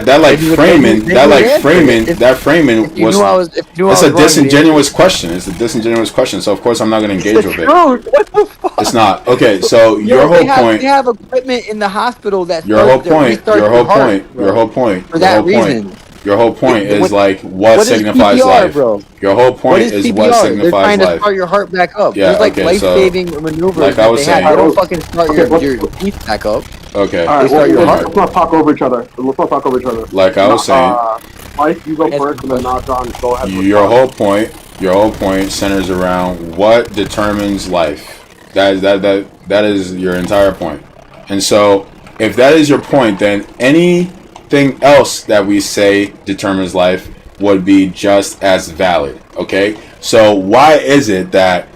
That like Then you would then you, framing then that you would like answer framing it. that framing If you was knew I was it's a wrong, you'd answer. disingenuous question. It's a disingenuous question. So of course I'm not going to It's engage the with it. truth. What the fuck? It's not okay. So your Yo, whole they point, have equipment in the hospital that your whole point, restarts your your whole heart, point, your bro. whole point, For your that whole point. reason. Your whole point is like what What is signifies CPR, life. bro? Your whole What point is is what CPR? They're signifies trying to life. start your heart back up. Yeah, There's like okay, so life-saving maneuvers like I that was they have. saying, They don't fucking start Okay, your teeth back up. okay, All They right, start your alright. heart. let's not talk over each other. Let's not talk over each other. Like I was saying, Mike, you go Answer first, the and then question. John, go ahead. and your respond. whole point centers around what determines life. That is your entire point. And so, if that is your point, then anything else that we say determines life would be just as valid. Okay? So why is it that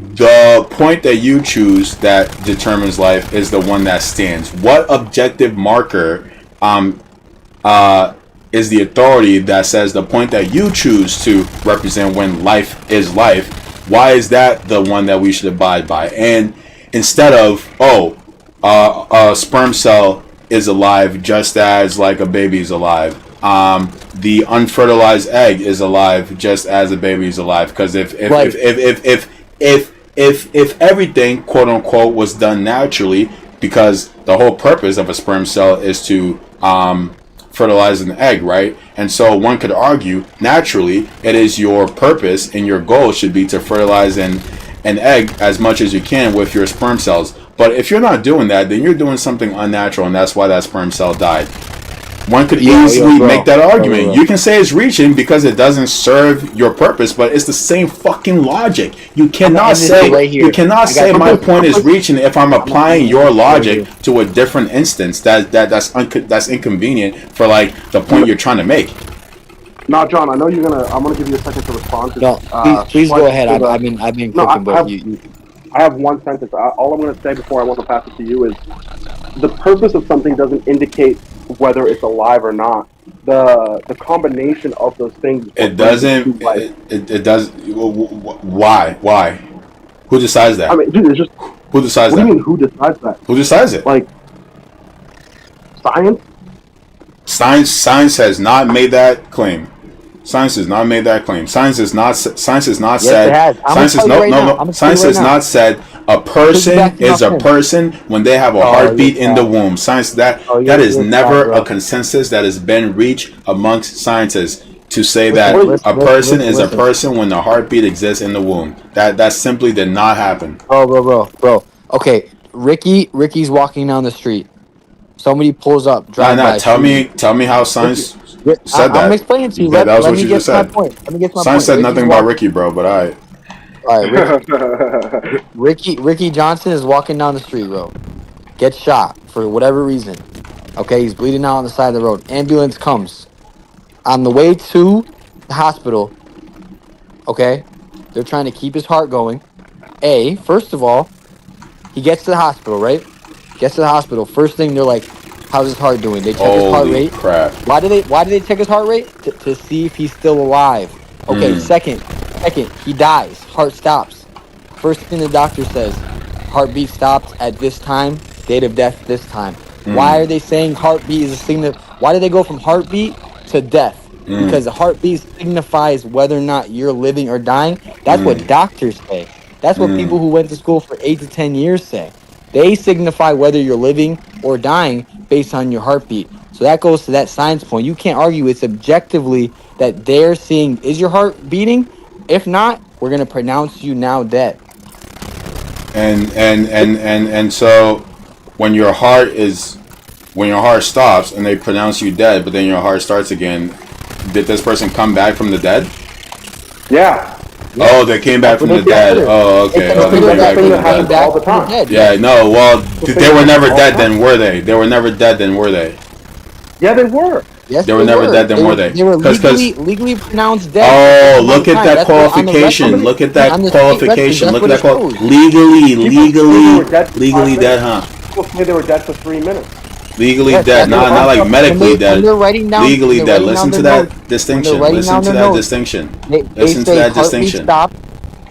the point that you choose that determines life is the one that stands? What objective marker is the authority that says the point that you choose to represent when life is life? Why is that the one that we should abide by? And instead of a sperm cell is alive just as like a baby is alive. The unfertilized egg is alive just as a baby is alive. Because Right. if everything quote unquote was done naturally, because the whole purpose of a sperm cell is to fertilize an egg, right? And so one could argue naturally it is your purpose and your goal should be to fertilize an egg as much as you can with your sperm cells. But if you're not doing that, then you're doing something unnatural, and that's why that sperm cell died. One could easily bro. make that argument. Bro. You can say it's reaching because it doesn't serve your purpose, but it's the same fucking logic. You cannot end this say right here. you cannot I got say you. my point is reaching if I'm applying your logic here. to a different instance that's inconvenient for like the point you're trying to make. Now, John, I know you're gonna. I'm gonna give you a second to respond. 'Cause, No, please go Mike, ahead. to the- I've been No, cooking, but have, you I have one sentence. All I'm gonna say before I want to pass it to you is the purpose of something doesn't indicate whether it's alive or not. The combination of those things. is what It brings doesn't. to life. It does. Why? Who decides that? I mean, dude, it's just. Who decides What do that? you mean? Who decides that? Who decides it? Like science? Science has not made that claim. Science has not made that claim. Science has not said. it has. I'm Science has gonna tell you right now. I'm no. gonna Science tell you has right now. not said a person back to is my a point. person when they have a Oh, heartbeat you're in the fat. womb. Science that Oh, that is you're never fat, bro. a consensus that has been reached amongst scientists to say Listen, that listen, a person is a listen. person when the heartbeat exists in the womb. That simply did not happen. Bro. Okay, Ricky's walking down the street. Somebody pulls up, drive by. Tell me how science said that. I'm explaining to you. That was Let what me you get just to my said. point. Let me get to my Science point. said nothing about Ricky, bro. But All right, Ricky Johnson is walking down the street, bro. Gets shot for whatever reason. Okay, he's bleeding out on the side of the road. Ambulance comes. On the way to the hospital, okay, they're trying to keep his heart going. First of all, he gets to the hospital, right? Gets to the hospital. First thing, they're like, how's his heart doing? They check his heart holy rate. crap! Why do they check his heart rate? To see if he's still alive. Okay, second, he dies. Heart stops. First thing the doctor says, heartbeat stopped at this time, date of death this time. Why are they saying heartbeat is a signal? Why do they go from heartbeat to death? because the heartbeat signifies whether or not you're living or dying. That's Mm. what doctors say. That's what people who went to school for 8 to 10 years say. They signify whether you're living or dying based on your heartbeat. So that goes to that science point. You can't argue it's objectively that they're seeing, is your heart beating? If not, we're gonna pronounce you now dead. And so when your heart stops and they pronounce you dead, but then your heart starts again, did this person come back from the dead? Yeah. Oh, they came back from the dead. Oh, okay. Oh, they came back from the dead. All the time. Yeah, no, well, they were never dead then, were they? They were never dead then, were they? Yeah, they were. Yes, They were never dead then, were they? They were 'Cause- legally pronounced dead. Oh, look at that That's what- on the qualification. record- Look at that on the qualification. state Look record, at that that's what it shows. legally dead, huh? People say they were dead for 3 minutes. Legally Yes, dead, that's not what- like when medically they- when dead. they're writing down- Legally when they're dead. writing Listen down to their that notes- distinction. when they're writing Listen down to their that notes, distinction. They Listen to say that heartbeat distinction. stopped,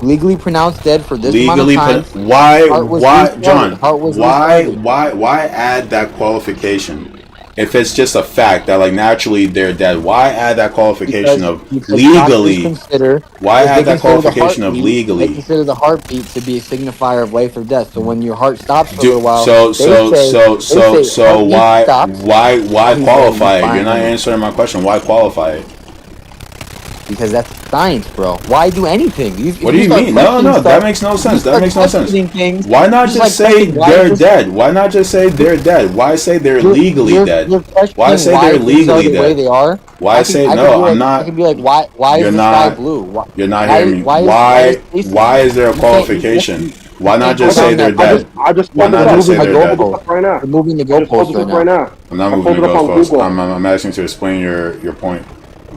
legally pronounced dead for this amount Legally, of time. why, Heart was John? restarted. Heart was restarted. Why add that qualification? If it's just a fact that like naturally they're dead, why add that qualification of Because legally? doctors consider, Why because add they that consider the qualification of heartbeat- legally? They consider the heartbeat to be a signifier of life or death. So when your heart stops for a Do, while, so they say heartbeat why Heartbeat qualify it? fine. You're not answering my question. Why qualify it? because that's science, bro. Why do anything? What do you mean? No, that makes no sense. That makes no sense. Why not just say they're dead? Why not just say they're dead? Why say they're legally dead? Why say they're legally the way dead? they are? Why say no? I'm I not. can be like, why You're is the not- sky blue? Why, You're not why- hearing me. why is- Why is there a you can't- qualification? Why not just go say down they're that- dead? I just Why pulled not it up. just say I they're pulled dead? it up right now. We're moving the I just pulled goalposts it up right right now. now. I'm not I moving pulled the it up on goalposts. Google. I'm asking to explain your point.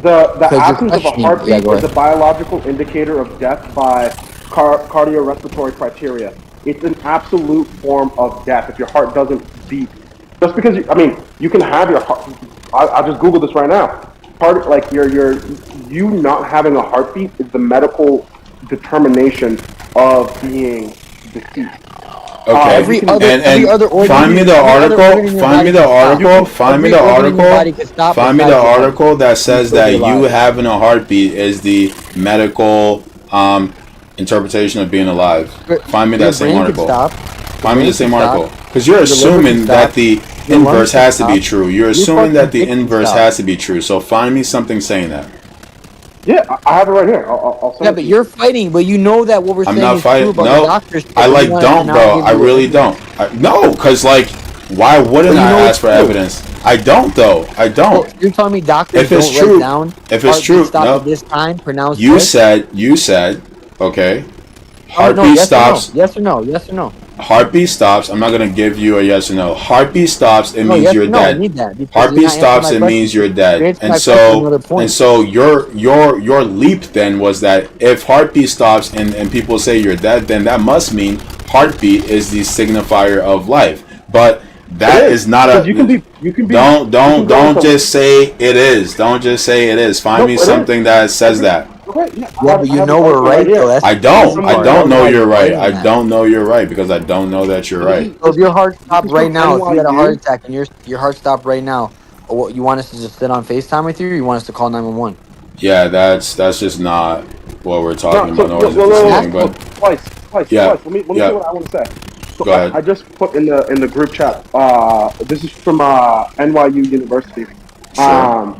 The Because you're absence of a questioning- heartbeat yeah, go is a ahead. biological indicator of death by cardiorespiratory criteria. It's an absolute form of death if your heart doesn't beat. Just because you can have your heart. I just googled this right now. Heart, like you not having a heartbeat is the medical determination of being deceased. Okay. Every other- and every other organ- find me the every other article. organ in your Find me body the can stop. article. Find me Every the organ in your body article. can stop Find me the besides your heart. article that says still that be you alive. having a heartbeat is the medical interpretation of being alive. Find me Your that same brain could article. stop. Find me brain the same can stop. article. Because you're Your liver assuming can that stop. the Your lungs inverse can has to be stop. true. You're Your assuming that the fucking dick can inverse stop. has to be true. So find me something saying that. Yeah, I have it right here. I'll send Yeah, it but to you're fighting, but you know that what we're I'm saying not is true fighting. about the No, doctors. I but like you wanna don't, now bro. give I you really evidence. don't. No, cause like, why wouldn't Well, you I know ask it's for true. evidence? I don't though. I So don't. you're telling me doctors If it's don't true- write down if it's heartbeat true, stop no. at this time, pronounce You this? said, okay. Oh, no, Heartbeat yes stops. Or no. Yes or no? Yes or no? Heartbeat stops. I'm not gonna give you a yes or no. Heartbeat stops. It No, means yes you're or no. I dead. need that. because Heartbeat you're not answering stops. my It question. means you're You're dead. answering And my question so another point. and so your leap then was that if heartbeat stops and people say you're dead, then that must mean heartbeat is the signifier of life. But that It is not a. Because you can be. Don't go into- just say it is. Don't just say it is. Find No, me it is. something that says that. Okay, Yeah, but you know we're right though. That's I don't. I don't know you're right. I that. don't know you're right because I don't know that you're right. So if your heart stopped This is right from now, if you had a NYU. heart attack and your heart stopped right now, what you want us to just sit on FaceTime with you, or you want us to call 911? Yeah, that's just not what we're talking No, about. Nor so, is it well, the no, same no, thing, but twice. Yeah, Let me yeah. see what I want to say. So Go ahead. I just put in the group chat. This is from NYU University. Sure.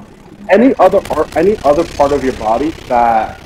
Any other part of your body that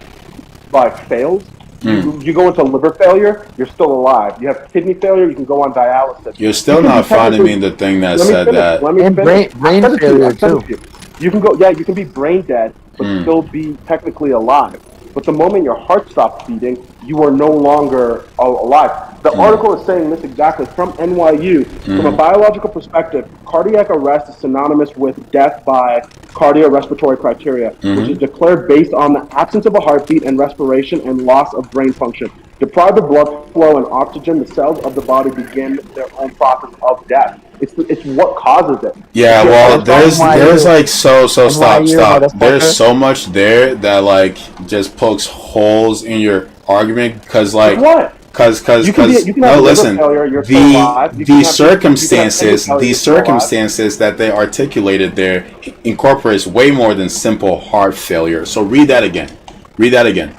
like fails, you go into liver failure, you're still alive. You have kidney failure, you can go on dialysis. you're still You can not be finding me technically- the thing that Let me said finish, that. Let me And finish. brain I said it to you, failure, I said it too. to you. You can go, you can be brain dead, but still be technically alive. But the moment your heart stops beating, you are no longer alive. The article is saying this exactly from NYU. From a biological perspective, cardiac arrest is synonymous with death by cardiorespiratory criteria, which is declared based on the absence of a heartbeat and respiration and loss of brain function. Deprived of blood flow and oxygen, the cells of the body begin their own process of death. It's what causes it. Yeah, It's your well, heart there's like stop. NYU, There's motherfucker. so much there that like just pokes holes in your argument because like What? Cause You can have no, liver listen. failure, you're still alive. You can The have circumstances, kidney failure, the you're still alive. circumstances that they articulated there incorporates way more than simple heart failure. So read that again. Read that again.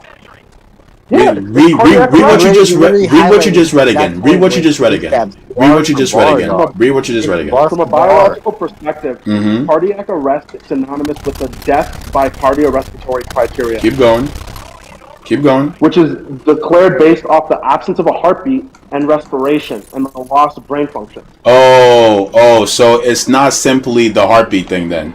Yeah, Read cardiac what you arrest. just read. Literally Read what you highlighted just read that again. Read point what you with just read again. recaps, Read what you bar just for read bar, again. dog. Read what you just read again. Bar From a for bar. biological perspective, Mhm. cardiac arrest is synonymous with the death by cardiorespiratory criteria, Keep going. Keep going. which is declared based off the absence of a heartbeat and respiration and the loss of brain function. Oh, so it's not simply the heartbeat thing then.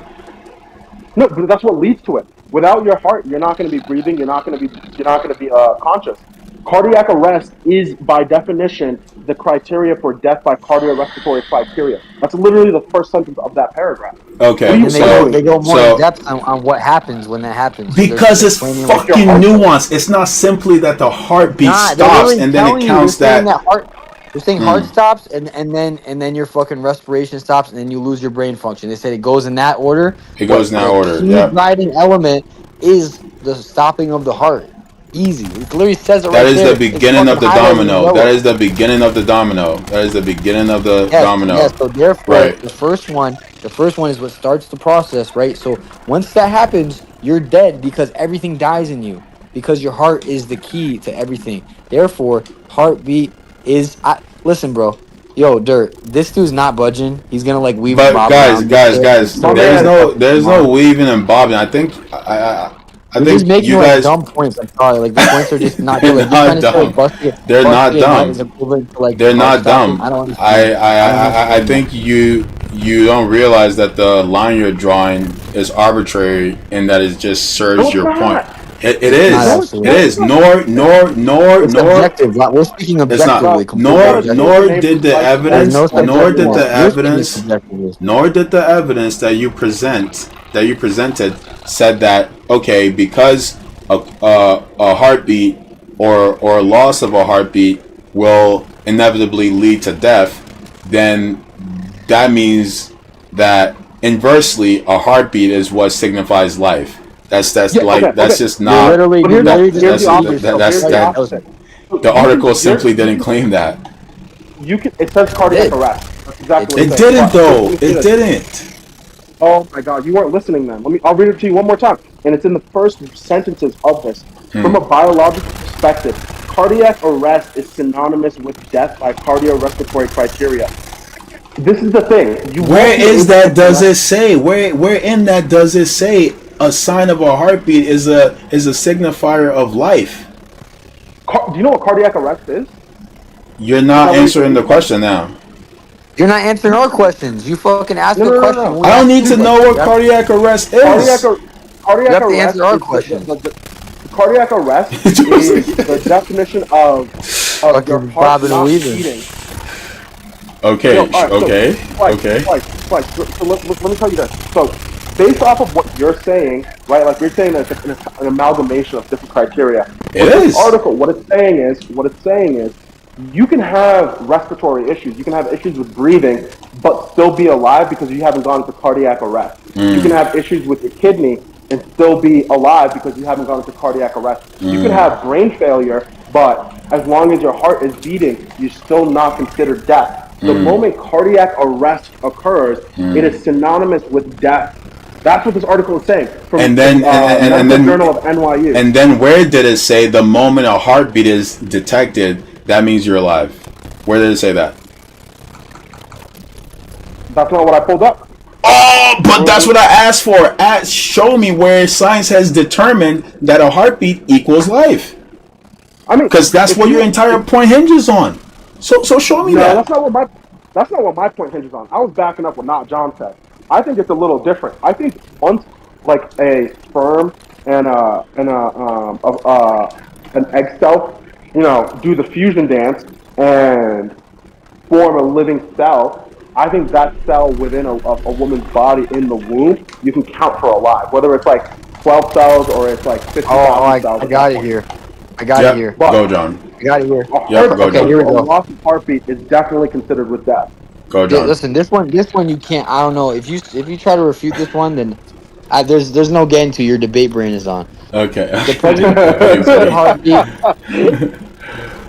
No, but that's what leads to it. Without your heart, you're not going to be breathing. You're not going to be conscious. Cardiac arrest is, by definition, the criteria for death by cardiorespiratory criteria. That's literally the first sentence of that paragraph. Okay, And So- they go more in depth on what happens when that happens. So they're because it's explaining, like, fucking heart- nuanced. It's not simply that the heartbeat Nah, they're stops literally and then telling it you, counts they're saying that. heart. They're saying heart stops and then your fucking respiration stops and then you lose your brain function. They said it goes in that order. It goes in but that the order, key yep. driving element is the stopping of the heart. Easy. It literally says it right That is there. the It's beginning of the fucking highlighted in domino. yellow. That is the beginning of the domino. That is the beginning of the domino. Yes, so therefore, Right. the first one is what starts the process, right? So once that happens, you're dead because everything dies in you because your heart is the key to everything. Therefore, heartbeat is. Listen, bro. Yo, Dirt. This dude's not budging. He's gonna like weave and But bob guys, around. there's no weaving and bobbing. I think I You're think just making you like guys. dumb points. I'm sorry. Like the points are just not They're good. Like not you're trying to say dumb. like busting. They're not busting dumb. is equivalent to, like, They're heart not stopping. dumb. I don't understand. I think you don't realize that the line you're drawing is arbitrary and that it just serves No, it's your not. point. It is. Not It actually. is. Nor It's objective. We're speaking It's not. objectively. completely objective. Nor did the There's evidence. no Nor did the subjectivity. You're speaking evidence. subjectively. Nor did the evidence that you presented said that okay, because a heartbeat or a loss of a heartbeat will inevitably lead to death, then that means that inversely a heartbeat is what signifies life. That's Yeah, like okay, that's okay. just You're not. literally, But you're here's literally the- just here's the repeating opposite. yourself. That's- Here's that- the opposite. The article You're- simply didn't claim that. It says cardiac It did. arrest. That's exactly It what didn't says. though. Let me It see this. didn't. Oh my god, you weren't listening then. I'll read it to you one more time. And it's in the first sentences of this. From a biological perspective, cardiac arrest is synonymous with death by cardiorespiratory criteria. This is the thing. Where is that? Does it say? Where in that does it say a sign of a heartbeat is a signifier of life? Do you know what cardiac arrest is? You're not answering the question now. You're not answering our questions. You fucking asked No, a no, no, question. no. We I don't asked need you to know questions. what cardiac arrest is. Cardiac You have to arrest answer our is questions. the cardiac arrest is the definition of your Fucking heart bobbing and not weaving. beating. Okay, Yo, all right, okay, so, okay. So let me tell you this. So, based off of what you're saying, right? Like you're saying that it's an amalgamation of different criteria. It But this is. article. What it's saying is, you can have respiratory issues. You can have issues with breathing, but still be alive because you haven't gone into cardiac arrest. You can have issues with your kidney and still be alive because you haven't gone into cardiac arrest. You can have brain failure, but as long as your heart is beating, you're still not considered death. The moment cardiac arrest occurs, it is synonymous with death. That's what this article is saying. From And then- and then- Journal of NYU. And then where did it say the moment a heartbeat is detected, that means you're alive? Where did it say that? That's not what I pulled up. Oh, but that's what I asked for. Show me where science has determined that a heartbeat equals life. I mean, Because that's if what you- your entire point hinges on. So show me No, that. that's not what my point hinges on. I was backing up what not John said. I think it's a little different. I think once like a sperm and an egg cell, do the fusion dance and form a living cell. I think that cell within a woman's body in the womb, you can count for alive. Whether it's like 12 cells or it's like 50,000 cells. I got it here. I got Yep. it here. But- Go, John. I got it here. A Yeah, heart- go, John. here we a go. loss of heartbeat is definitely considered with death. Go, Yeah, John. listen, this one you can't. I don't know if you try to refute this one, then there's no getting to. Your debate brain is on. Okay. The presence of heartbeat.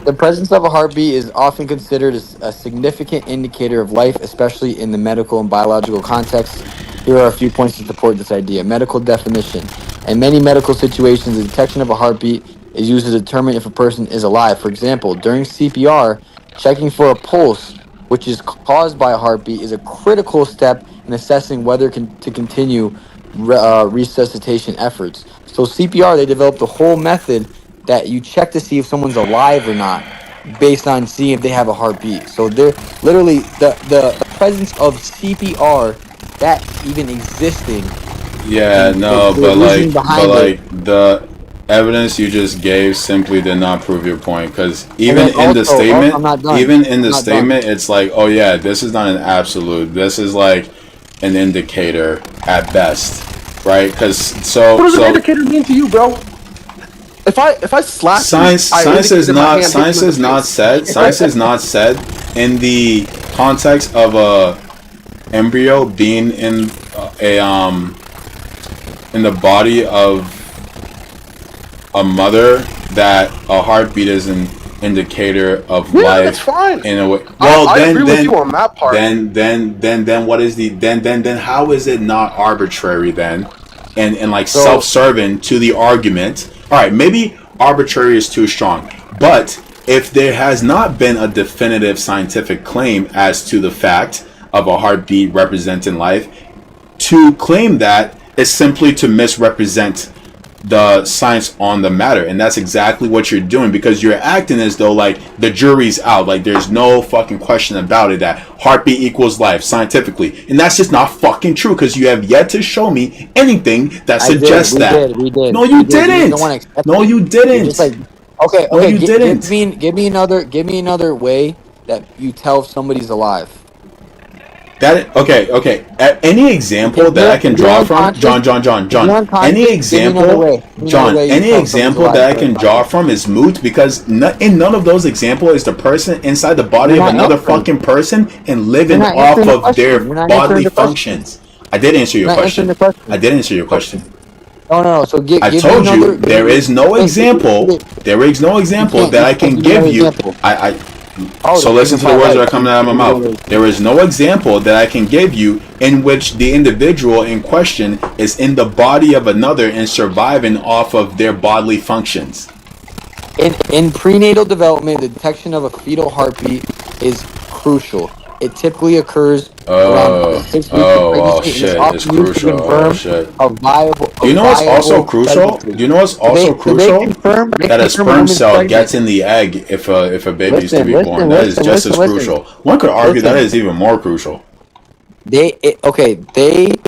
The presence of a heartbeat is often considered a significant indicator of life, especially in the medical and biological context. Here are a few points to support this idea. Medical definition. In many medical situations, the detection of a heartbeat is used to determine if a person is alive. For example, during CPR, checking for a pulse, which is caused by a heartbeat, is a critical step in assessing whether to continue resuscitation efforts. So CPR, they developed a whole method that you check to see if someone's alive or not based on seeing if they have a heartbeat. So they're literally the presence of CPR that even existing. Yeah, And no, the but reasoning like, behind the evidence you just gave simply did not prove your point. Because even then in the also, statement, I'm not done. even in the I'm not statement, it's like, oh yeah, this is not an absolute. This is like an indicator at best, right? Because What does an so indicator mean to you, bro? If I slap science you, I science is indicated my not hand science hit you in is the not face. said science is not said in the context of a embryo being in in the body of a mother, that a heartbeat is an indicator of Yeah, life that's fine. in a way. I Then agree with you on that part. then what is the then how is it not arbitrary then, and like So- self-serving to the argument? All right, maybe arbitrary is too strong, but if there has not been a definitive scientific claim as to the fact of a heartbeat representing life, to claim that is simply to misrepresent the science on the matter, and that's exactly what you're doing, because you're acting as though like the jury's out, like there's no fucking question about it, that heartbeat equals life scientifically, and that's just not fucking true, because you have yet to show me anything that suggests that. We did. No, you We did. didn't. don't wanna accept No, it. you You're didn't. just like, okay, No, you gi- didn't. give me another way that you tell if somebody's alive. That okay. Any example If that you're- I can if you're draw from unconscious- John. if you're unconscious, Any give me another example, way. Give me John. another way you Any tell example someone's that I alive can or draw unconscious. from is moot, because in none of those examples is the person inside the body You're of not another answering. fucking person and living You're not off answering the of question. their You're not answering bodily the question. functions. I did answer your You're not answering question. the question. I did answer your question. No. So give I me told another. you there is no example. There is no example can't- that you I can't can give me give another you. example. So there's listen to the five words that are lights. coming out of my mouth. There is no example that I can give you in which the individual in question is in the body of another and surviving off of their bodily functions. In prenatal development, the detection of a fetal heartbeat is crucial. It typically occurs around 6 weeks of pregnancy. shit, and it's is often used to crucial. confirm Shit. a viable. Do you know what's also crucial? pregnancy. Do you know what's So also they crucial? confirm- they That a confirm sperm woman's cell pregnant. gets in the egg if a baby is to be Listen, born. That is just as listen. crucial. One could argue that Listen. is even more crucial. They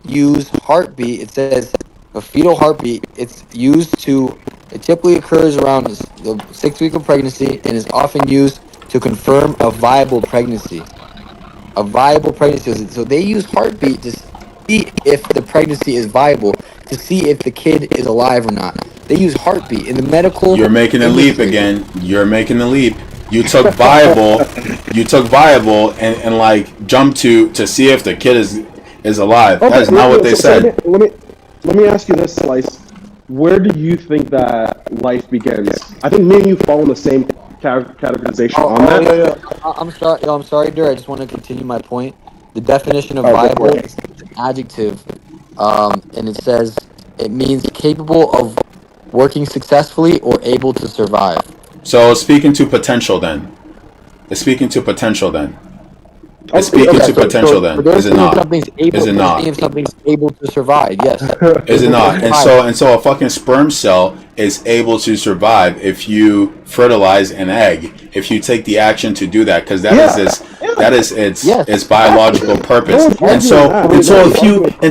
use heartbeat. It says a fetal heartbeat. It's used to. It typically occurs around the 6th week of pregnancy and is often used to confirm a viable pregnancy. A viable pregnancy. So they use heartbeat to see if the pregnancy is viable, to see if the kid is alive or not. They use heartbeat in the medical. You're making a leap industry. again. You're making a leap. You took viable and like jumped to see if the kid is alive. That is not what they said. Let me ask you this, Slice. Where do you think that life begins? I think me and you fall in the same categorization on that. Yeah. I'm sorry, Dur. I just want to continue my point. The definition of Oh, go viable for it. is an adjective, and it says it means capable of working successfully or able to survive. So speaking to potential then. It's speaking to potential then. It's Okay, speaking okay, to potential then. they're Is it saying not? something's able, Is it they're not? saying something's able to survive. Yes. Is it not? And so a fucking sperm cell is able to survive if you fertilize an egg. If you take the action to do that, because that is its biological purpose. And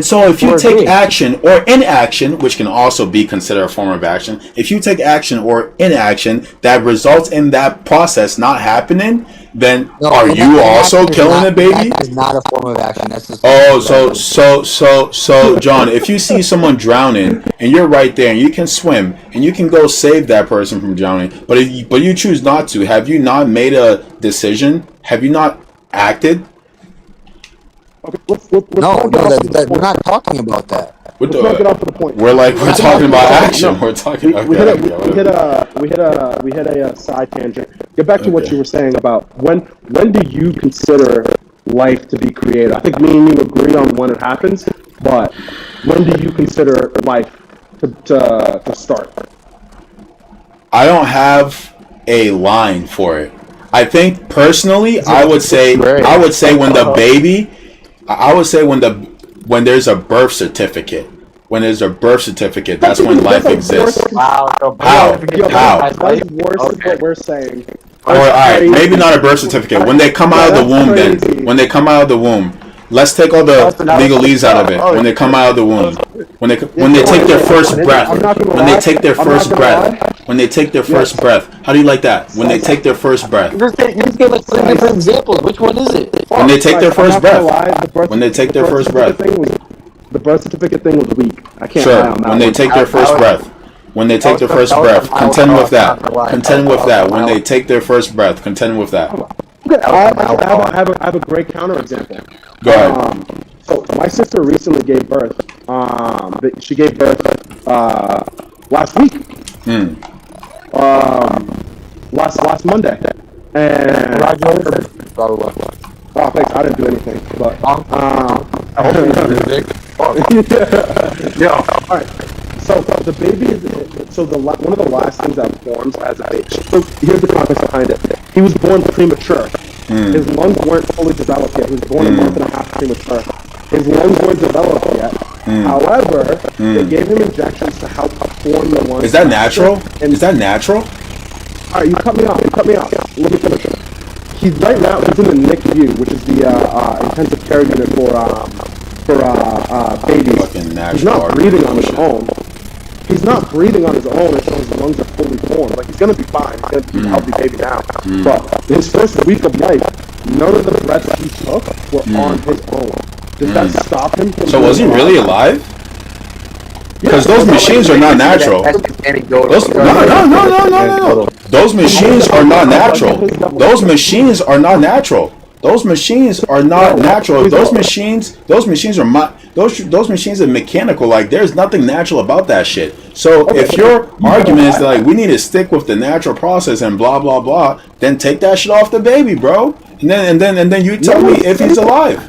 so if you take action or inaction, which can also be considered a form of action, if you take action or inaction that results in that process not happening, then are you also killing a baby? That is not a form of action. That's just So, John, if you see someone drowning and you're right there and you can swim and you can go save that person from drowning, but you choose not to, have you not made a decision? Have you not acted? Okay, let's no. We're not talking about that. What Let's not get off to the point. We're talking about action. No. We're talking. We hit a side tangent. Get back to what Okay. you were saying about when do you consider life to be created? I think me and you agree on when it happens, but when do you consider life to start? I don't have a line for it. I think personally, I would say when the baby, I would say when there's a birth certificate. When there's a birth certificate, that's when life exists. Wow. How? That's worse than what we're saying. Or all right, maybe not a birth certificate. When they come out of the womb, then when they come out of the womb, let's take all the legalese out of it. When they come out of the womb, when they take their first breath, when they take their first breath, when they take their first breath. How do you like that? When they take their first breath. You just gave us 3 different examples. Which one is it? When they take their first breath. When they take their first breath. The birth certificate thing was weak. I can't Sure. lie on that When they one. take their first breath. When they take their first breath. Contend with that. Contend with that. When they take their first breath. Contend with that. Okay, I have a great counterexample. Go ahead. So my sister recently gave birth. She gave birth last week. Last Monday. And oh, thanks. I didn't do anything, but I hope you do music. yeah. All right. So the baby is one of the last things that forms as a baby. So here's the context behind it. He was born premature. His lungs weren't fully developed yet. He was born a month and a half premature. His lungs weren't developed yet. However, they gave him injections to help form the lungs. Is that natural? Is that natural? All right, you cut me off. Let me finish it. He's right now. He's in the NICU, which is the intensive care unit for babies. Fucking natural. He's not breathing on his own. He's not breathing on his own until his lungs are fully formed. Like, he's gonna be fine. He's gonna be a healthy baby now. But his first week of life, none of the breaths that he took were on his own. Does that stop him from? So was he really alive? Because those machines are not natural. No. Those machines are not natural. Those machines are not natural. Those machines are not natural. Those machines are mechanical. Like, there's nothing natural about that shit. So if your argument is that, like, we need to stick with the natural process and blah blah blah, then take that shit off the baby, bro. And then you tell me if he's alive.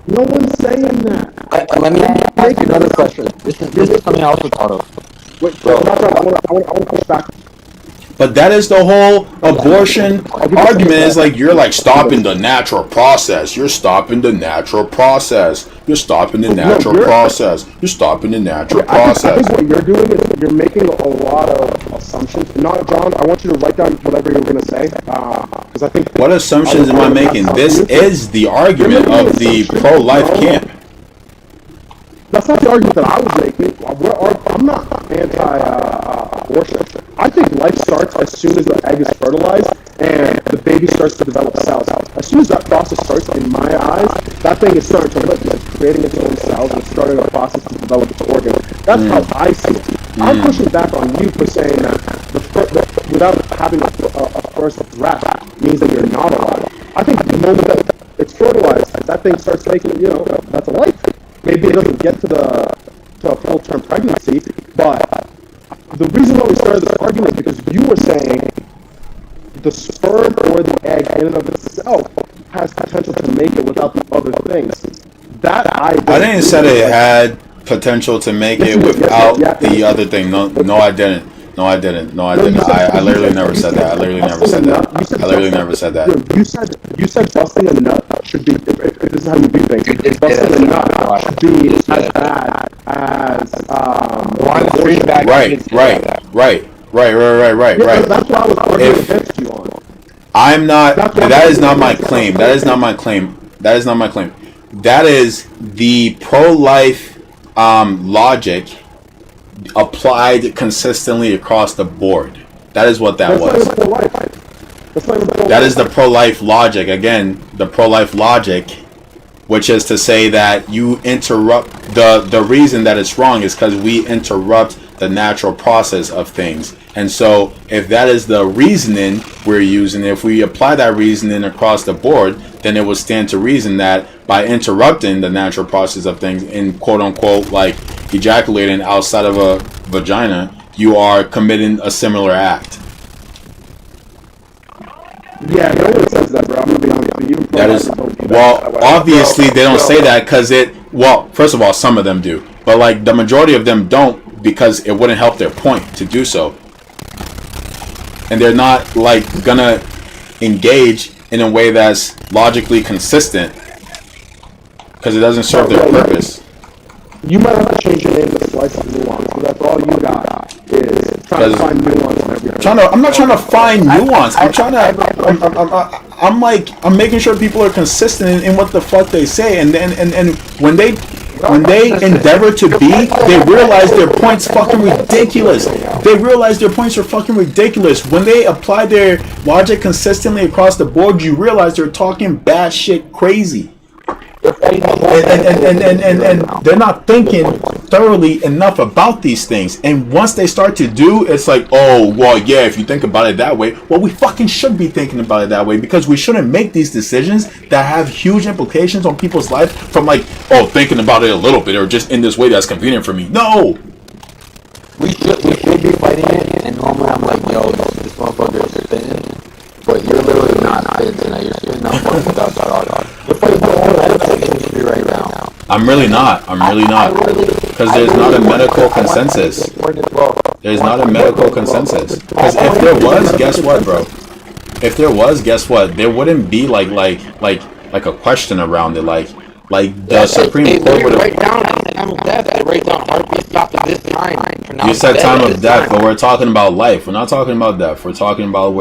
No one's saying that. Let me ask you another question. This is something I also thought of. Wait, so I want to push back. But that is the whole abortion argument. Is like, you're like stopping the natural process. You're stopping the natural process. You're stopping the natural process. You're stopping the natural process. I think what you're doing is you're making a lot of assumptions. Not, John, I want you to write down whatever you're going to say. Because I think. What assumptions am I making? This is the argument of the pro-life camp. That's not the argument that I was making. I'm not anti-abortion. I think life starts as soon as the egg is fertilized and the baby starts to develop cells. As soon as that process starts, in my eyes, that thing is starting to live. It's creating its own cells and starting a process to develop its organs. That's how I see it. I'm pushing back on you for saying that without having a first breath means that you're not alive. I think the moment that it's fertilized, that thing starts making, that's a life. Maybe it doesn't get to a full-term pregnancy, but the reason why we started this argument is because you were saying the sperm or the egg in and of itself has potential to make it without the other things. That I didn't say it had potential to make it without the other thing. No, I didn't. I literally never said that. I literally never said that. You said busting a nut should be, if this is how you do things, busting a nut should be as bad as Right. That's what I was arguing against you on. I'm not. That is not my claim. That is not my claim. That is the pro-life logic applied consistently across the board. That is what that was. That is the pro-life logic. Again, the pro-life logic, which is to say that you interrupt the reason that it's wrong is because we interrupt the natural process of things. And so if that is the reasoning we're using, if we apply that reasoning across the board, then it would stand to reason that by interrupting the natural process of things in quote unquote like ejaculating outside of a vagina, you are committing a similar act. Yeah, no one says that, bro. I'm gonna be honest with you. That is, well, obviously they don't say that because well, first of all, some of them do, but like the majority of them don't because it wouldn't help their point to do so, and they're not like gonna engage in a way that's logically consistent because it doesn't serve their purpose. You might have to change your name to Slice of Nuance, but that's all you got is trying to find nuance in everything. I'm not trying to find nuance. I'm making sure people are consistent in what the fuck they say, and when they endeavor to be, they realize their point's fucking ridiculous. They realize their points are fucking ridiculous. When they apply their logic consistently across the board, you realize they're talking bad shit crazy. And they're not thinking thoroughly enough about these things. And once they start to do, it's like, oh, well, yeah, if you think about it that way, well, we fucking should be thinking about it that way, because we shouldn't make these decisions that have huge implications on people's life from like, oh, thinking about it a little bit or just in this way that's convenient for me. No! We should be fighting it, and normally I'm like, yo, this motherfucker is spitting, but you're literally not spitting tonight. You're spitting out fucking without dog. You're fighting the whole industry right now. I'm really not. Because there's not a medical consensus. There's not a medical consensus. Because if there was, guess what, bro? If there was, guess what? There wouldn't be like a question around it. Like the Supreme Court would have. Write down time of death. They write down heartbeat stop at this time. You said time of death, but we're talking about life. We're not talking about death. We're talking about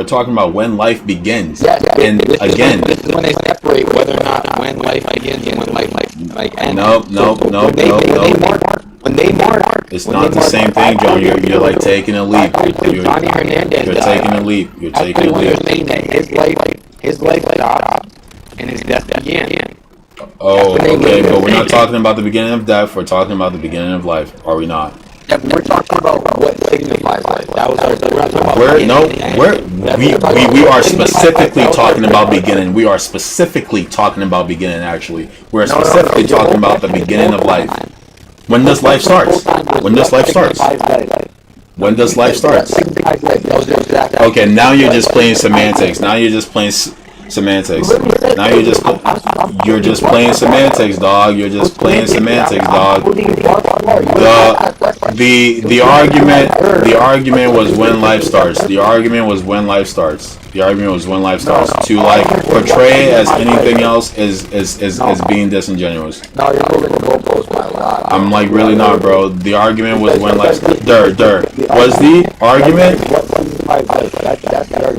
when life begins. And again, this is when they separate whether or not when life begins and when life ends. No. When they mark, It's not the same thing, John. You're like taking a leap. You're taking a leap. You're taking a leap. You're saying that his life stopped and his death began. Oh, okay, but we're not talking about the beginning of death. We're talking about the beginning of life, are we not? Yeah, we're talking about what signifies life. That was we're not talking about we are specifically talking about beginning. We are specifically talking about beginning. Actually, we're specifically talking about the beginning of life. When does life start? When does life start? When does life start? Okay, now you're just playing semantics. Now you're just playing semantics. Now you're just playing semantics, dog. You're just playing semantics, dog. The argument was when life starts. The argument was when life starts. The argument was when life starts. To like portray it as anything else is being disingenuous. No, you're moving the goalpost by a lot. I'm like really not, bro. The argument was when life starts. Was the argument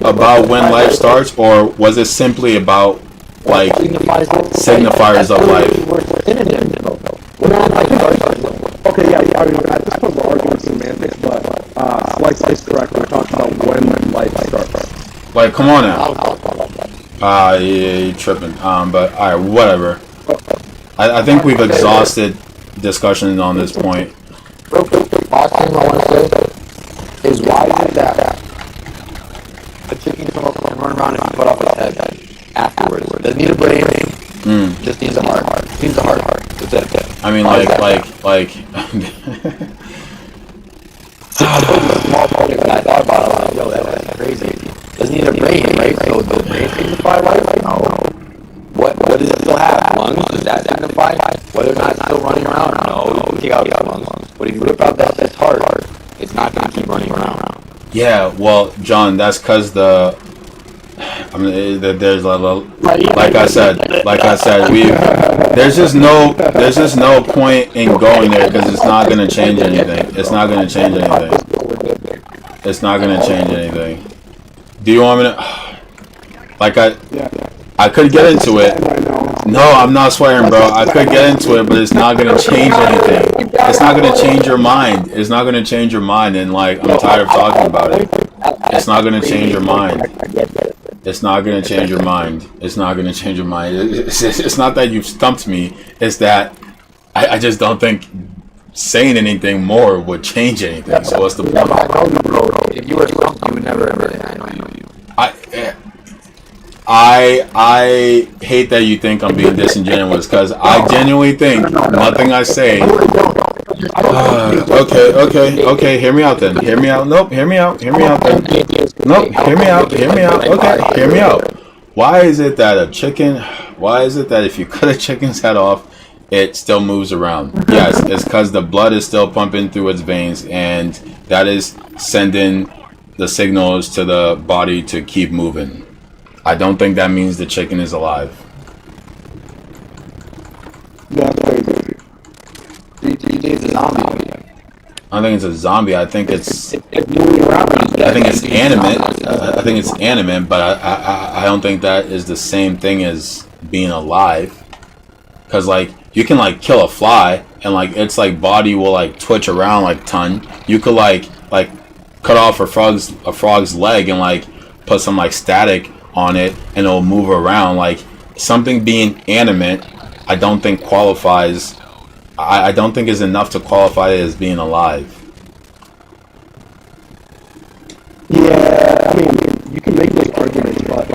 about when life starts, or was it simply about like signifiers of life? Okay, yeah, at this point we're arguing semantics, but Slice is correct. We're talking about when life starts. Like, come on now. Yeah, you're tripping. But alright, whatever. I think we've exhausted discussion on this point. Last thing I want to say is, why is it that a chicken come up and run around and cut off its head afterwards? Doesn't need a brain, just needs a heart. Needs a heart. That's it. I mean, like. I thought about it, yo, that's crazy. Doesn't need a brain, right? So the brain signify life? No. What does it still have? Lungs? Does that signify whether or not it's still running around? No. Take out your lungs. But if you rip out that heart, it's not going to keep running around. Yeah, well, John, that's because there's like I said, there's just no point in going there because it's not gonna change anything. It's not gonna change anything. Do you want me to? I could get into it. No, I'm not swearing, bro. I could get into it, but it's not gonna change anything. It's not gonna change your mind. It's not gonna change your mind, and like I'm tired of talking about it. It's not gonna change your mind. It's not gonna change your mind. It's not gonna change your mind. It's not that you've stumped me. It's that I just don't think saying anything more would change anything. So what's the point? If you were stumped, you would never admit it. I know you. I hate that you think I'm being disingenuous because I genuinely think nothing I say Okay. Hear me out then. Hear me out. Nope. Hear me out. Hear me out then. Nope. Hear me out. Hear me out. Okay. Hear me out. Why is it that a chicken? Why is it that if you cut a chicken's head off, it still moves around? Yes, it's because the blood is still pumping through its veins, and that is sending the signals to the body to keep moving. I don't think that means the chicken is alive. I don't think it's a zombie. I think it's animate. I think it's animate, but I don't think that is the same thing as being alive. Cause like you can like kill a fly and like its like body will like twitch around like ton. You could like cut off a frog's leg and like put some like static on it and it'll move around. Like something being animate, I don't think qualifies. I don't think is enough to qualify it as being alive. Yeah, I mean, you can make those arguments, but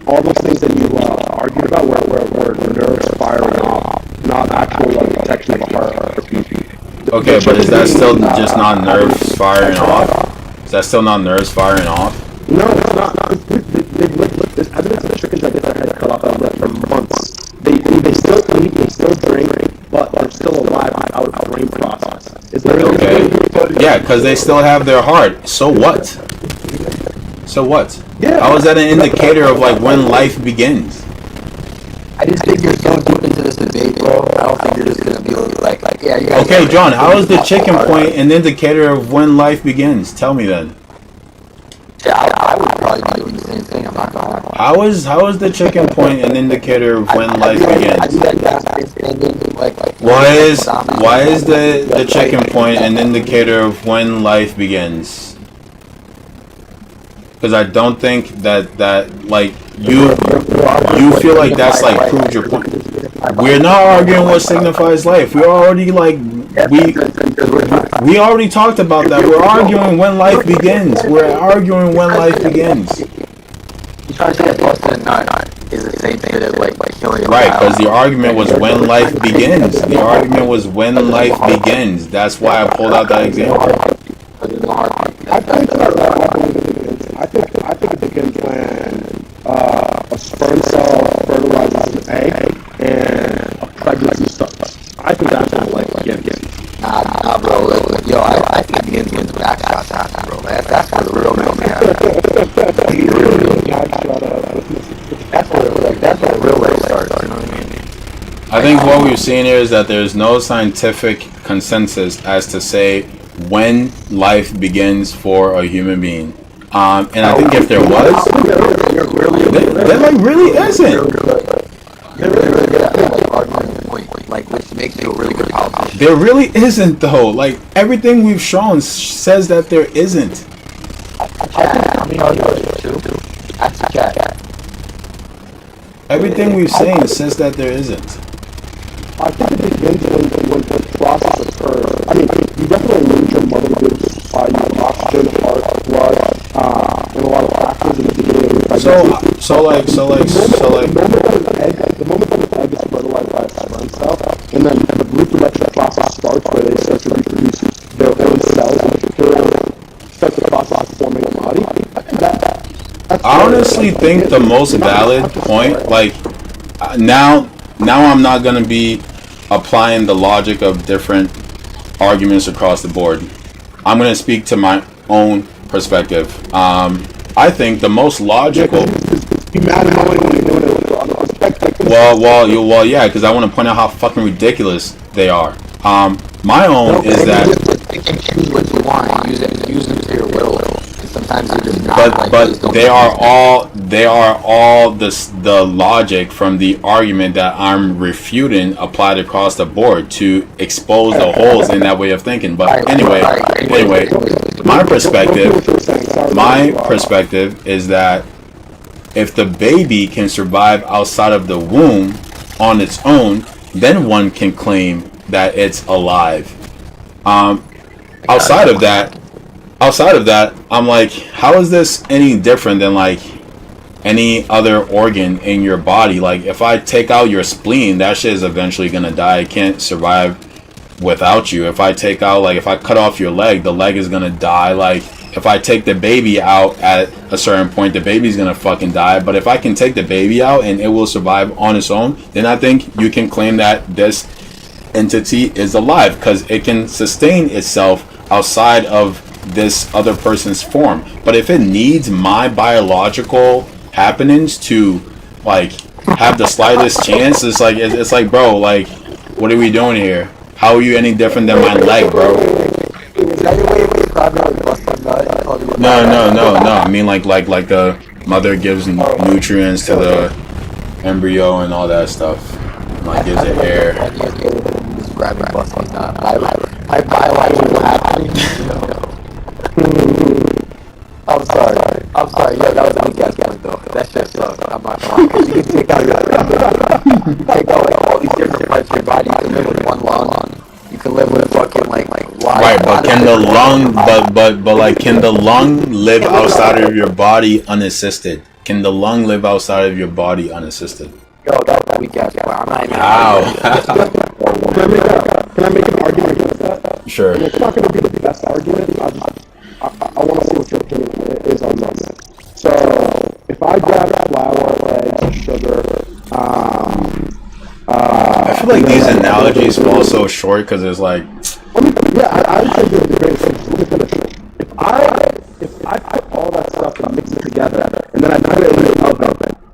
all those things that you argued about were nerves firing off, not actual like detection of a heartbeat. Okay, but is that still just not nerves firing off? Is that still not nerves firing off? No, it's not. There's evidence of the chickens that get their heads cut off and lived for months. They still eat, they still drink, but they're still alive without a brain process. Okay. Yeah, because they still have their heart. So what? So what? Yeah. How is that an indicator of like when life begins? I just think you're so deep into this debate, bro. I don't think you're just gonna be like yeah. You guys Okay, John. How is the chicken point an indicator of when life begins? Tell me then. Yeah, I would probably be doing the same thing. I'm not gonna lie. How is the chicken point an indicator of when life begins? Why is the chicken point an indicator of when life begins? Because I don't think that like you feel like that's like proved your point. We're not arguing what signifies life. We already like we already talked about that. We're arguing when life begins. We're arguing when life begins. You trying to say that busting a nut is the same thing as like killing a Right, child. because the argument was when life begins. The argument was when life begins. That's why I pulled out that example. I think it begins when a sperm cell fertilizes an egg and a pregnancy starts. I think that's when life begins. Nah, bro. Yo, I think it begins when the back shots happen, bro. That's where the real man happens. That's where the real life starts. You know what I mean? I think what we've seen here is that there's no scientific consensus as to say when life begins for a human being. And I think if there was, there like really isn't. You're really good at like arguing the point, like which makes you a really good politician. There really isn't though. Like everything we've shown says that there isn't. How many arguments two? That's a cat. Everything we've seen says that there isn't. I think it begins when the process occurs. I mean, you definitely lose your mother to supply you with oxygen, heart, blood, and a lot of factors in the beginning of your pregnancy. So like. The moment that an egg is fertilized by a sperm cell, and then the reproduction process starts where they start to reproduce their own cells and start the process of forming a body. I honestly think the most valid point, like now I'm not gonna be applying the logic of different arguments across the board. I'm gonna speak to my own perspective. I think the most logical. Well, yeah, because I want to point out how fucking ridiculous they are. My own is that. You can choose what you want and use them to your will. Sometimes you just not. But they are all the logic from the argument that I'm refuting applied across the board to expose the holes in that way of thinking. But anyway, my perspective is that if the baby can survive outside of the womb on its own, then one can claim that it's alive. Outside of that, I'm like, how is this any different than like any other organ in your body? Like, if I take out your spleen, that shit is eventually gonna die. It can't survive without you. If I take out, like, if I cut off your leg, the leg is gonna die. Like, if I take the baby out at a certain point, the baby's gonna fucking die. But if I can take the baby out and it will survive on its own, then I think you can claim that this entity is alive because it can sustain itself outside of this other person's form. But if it needs my biological happenings to, like, have the slightest chance, it's like, bro, like, what are we doing here? How are you any different than my leg, bro? Is that your way of describing it, busted nut? No. I mean, like the mother gives nutrients to the embryo and all that stuff. Like, gives it air. Describing busted nut. My biological happening. I'm sorry. Yo, that was a weak ass point though. That shit sucks. I'm not gonna lie. You can take out take out like all these different parts of your body. You can live with one lung. You can live with fucking like right, but can the lung but like, can the lung live outside of your body unassisted? Can the lung live outside of your body unassisted? Yo, that weak ass point. I'm not even. How? Can I make an argument against that? Sure. And it's not going to be the best argument. I want to see what your opinion is on this. So, if I grab flour, eggs, sugar, I feel like these analogies fall so short because it's like, I would say they're the greatest things. Let me finish. If I put all that stuff and mix it together, and then I put it in the oven,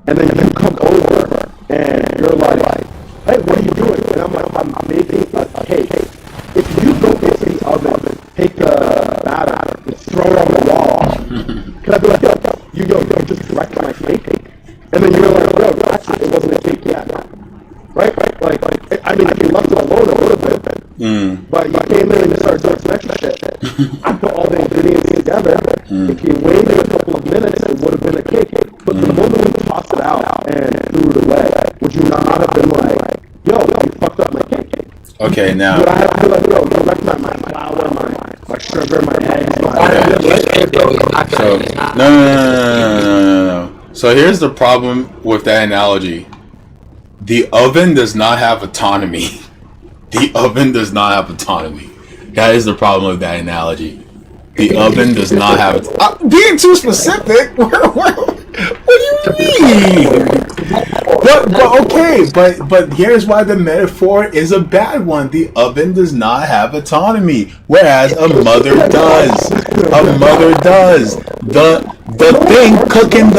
and then you come over, and you're like, hey, what are you doing? And I'm like, I'm making a cake. If you go into the oven, take the batter, and throw it on the wall, can I be like, yo, you just correct my cake? And then you're like, yo, actually, it wasn't a cake yet. Right? Like, I mean, if you left it alone a little bit, but you came in and you started doing some extra shit. I put all the ingredients together. If you waited a couple of minutes, it would have been a cake. But the moment we tossed it out and threw it away, would you not have been like, yo, you fucked up my cake? okay, now. Would I have to be like, yo, you wrecked my flour, my sugar, my eggs, So, no. So here's the problem with that analogy. The oven does not have autonomy. The oven does not have autonomy. That is the problem with that analogy. The oven does not have... being too specific? What do you mean? But here's why the metaphor is a bad one. The oven does not have autonomy, whereas a mother does. A mother does. The thing cooking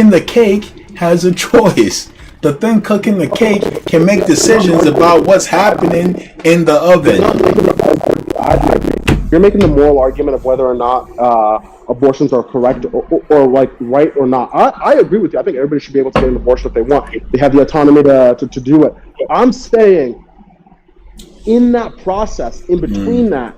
the cake has a choice. The thing cooking the cake can make decisions about what's happening in the oven. You're making the moral argument of whether or not abortions are correct or like right or not. I agree with you. I think everybody should be able to get an abortion if they want. They have the autonomy to do it. I'm saying in that process, in between that,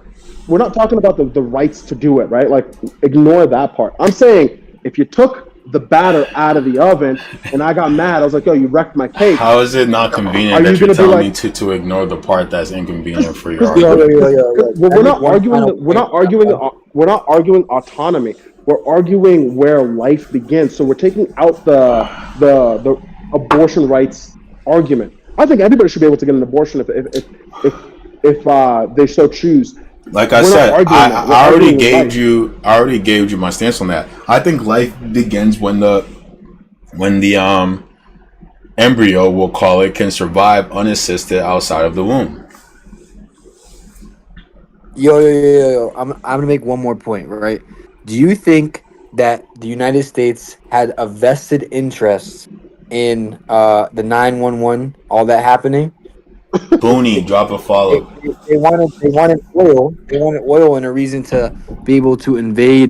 we're not talking about the rights to do it, right? Like, ignore that part. I'm saying if you took the batter out of the oven and I got mad, I was like, yo, you wrecked my cake. How is it not convenient that you're telling me to ignore the part that's inconvenient for your argument? Well, we're not arguing autonomy. We're arguing where life begins. So we're taking out the abortion rights argument. I think everybody should be able to get an abortion if they so choose. Like I said, I already gave you my stance on that. I think life begins when the embryo, we'll call it, can survive unassisted outside of the womb. Yo. I'm gonna make one more point, right? Do you think that the United States had a vested interest in the 911, all that happening? Booney, drop a follow. They wanted oil. They wanted oil and a reason to be able to invade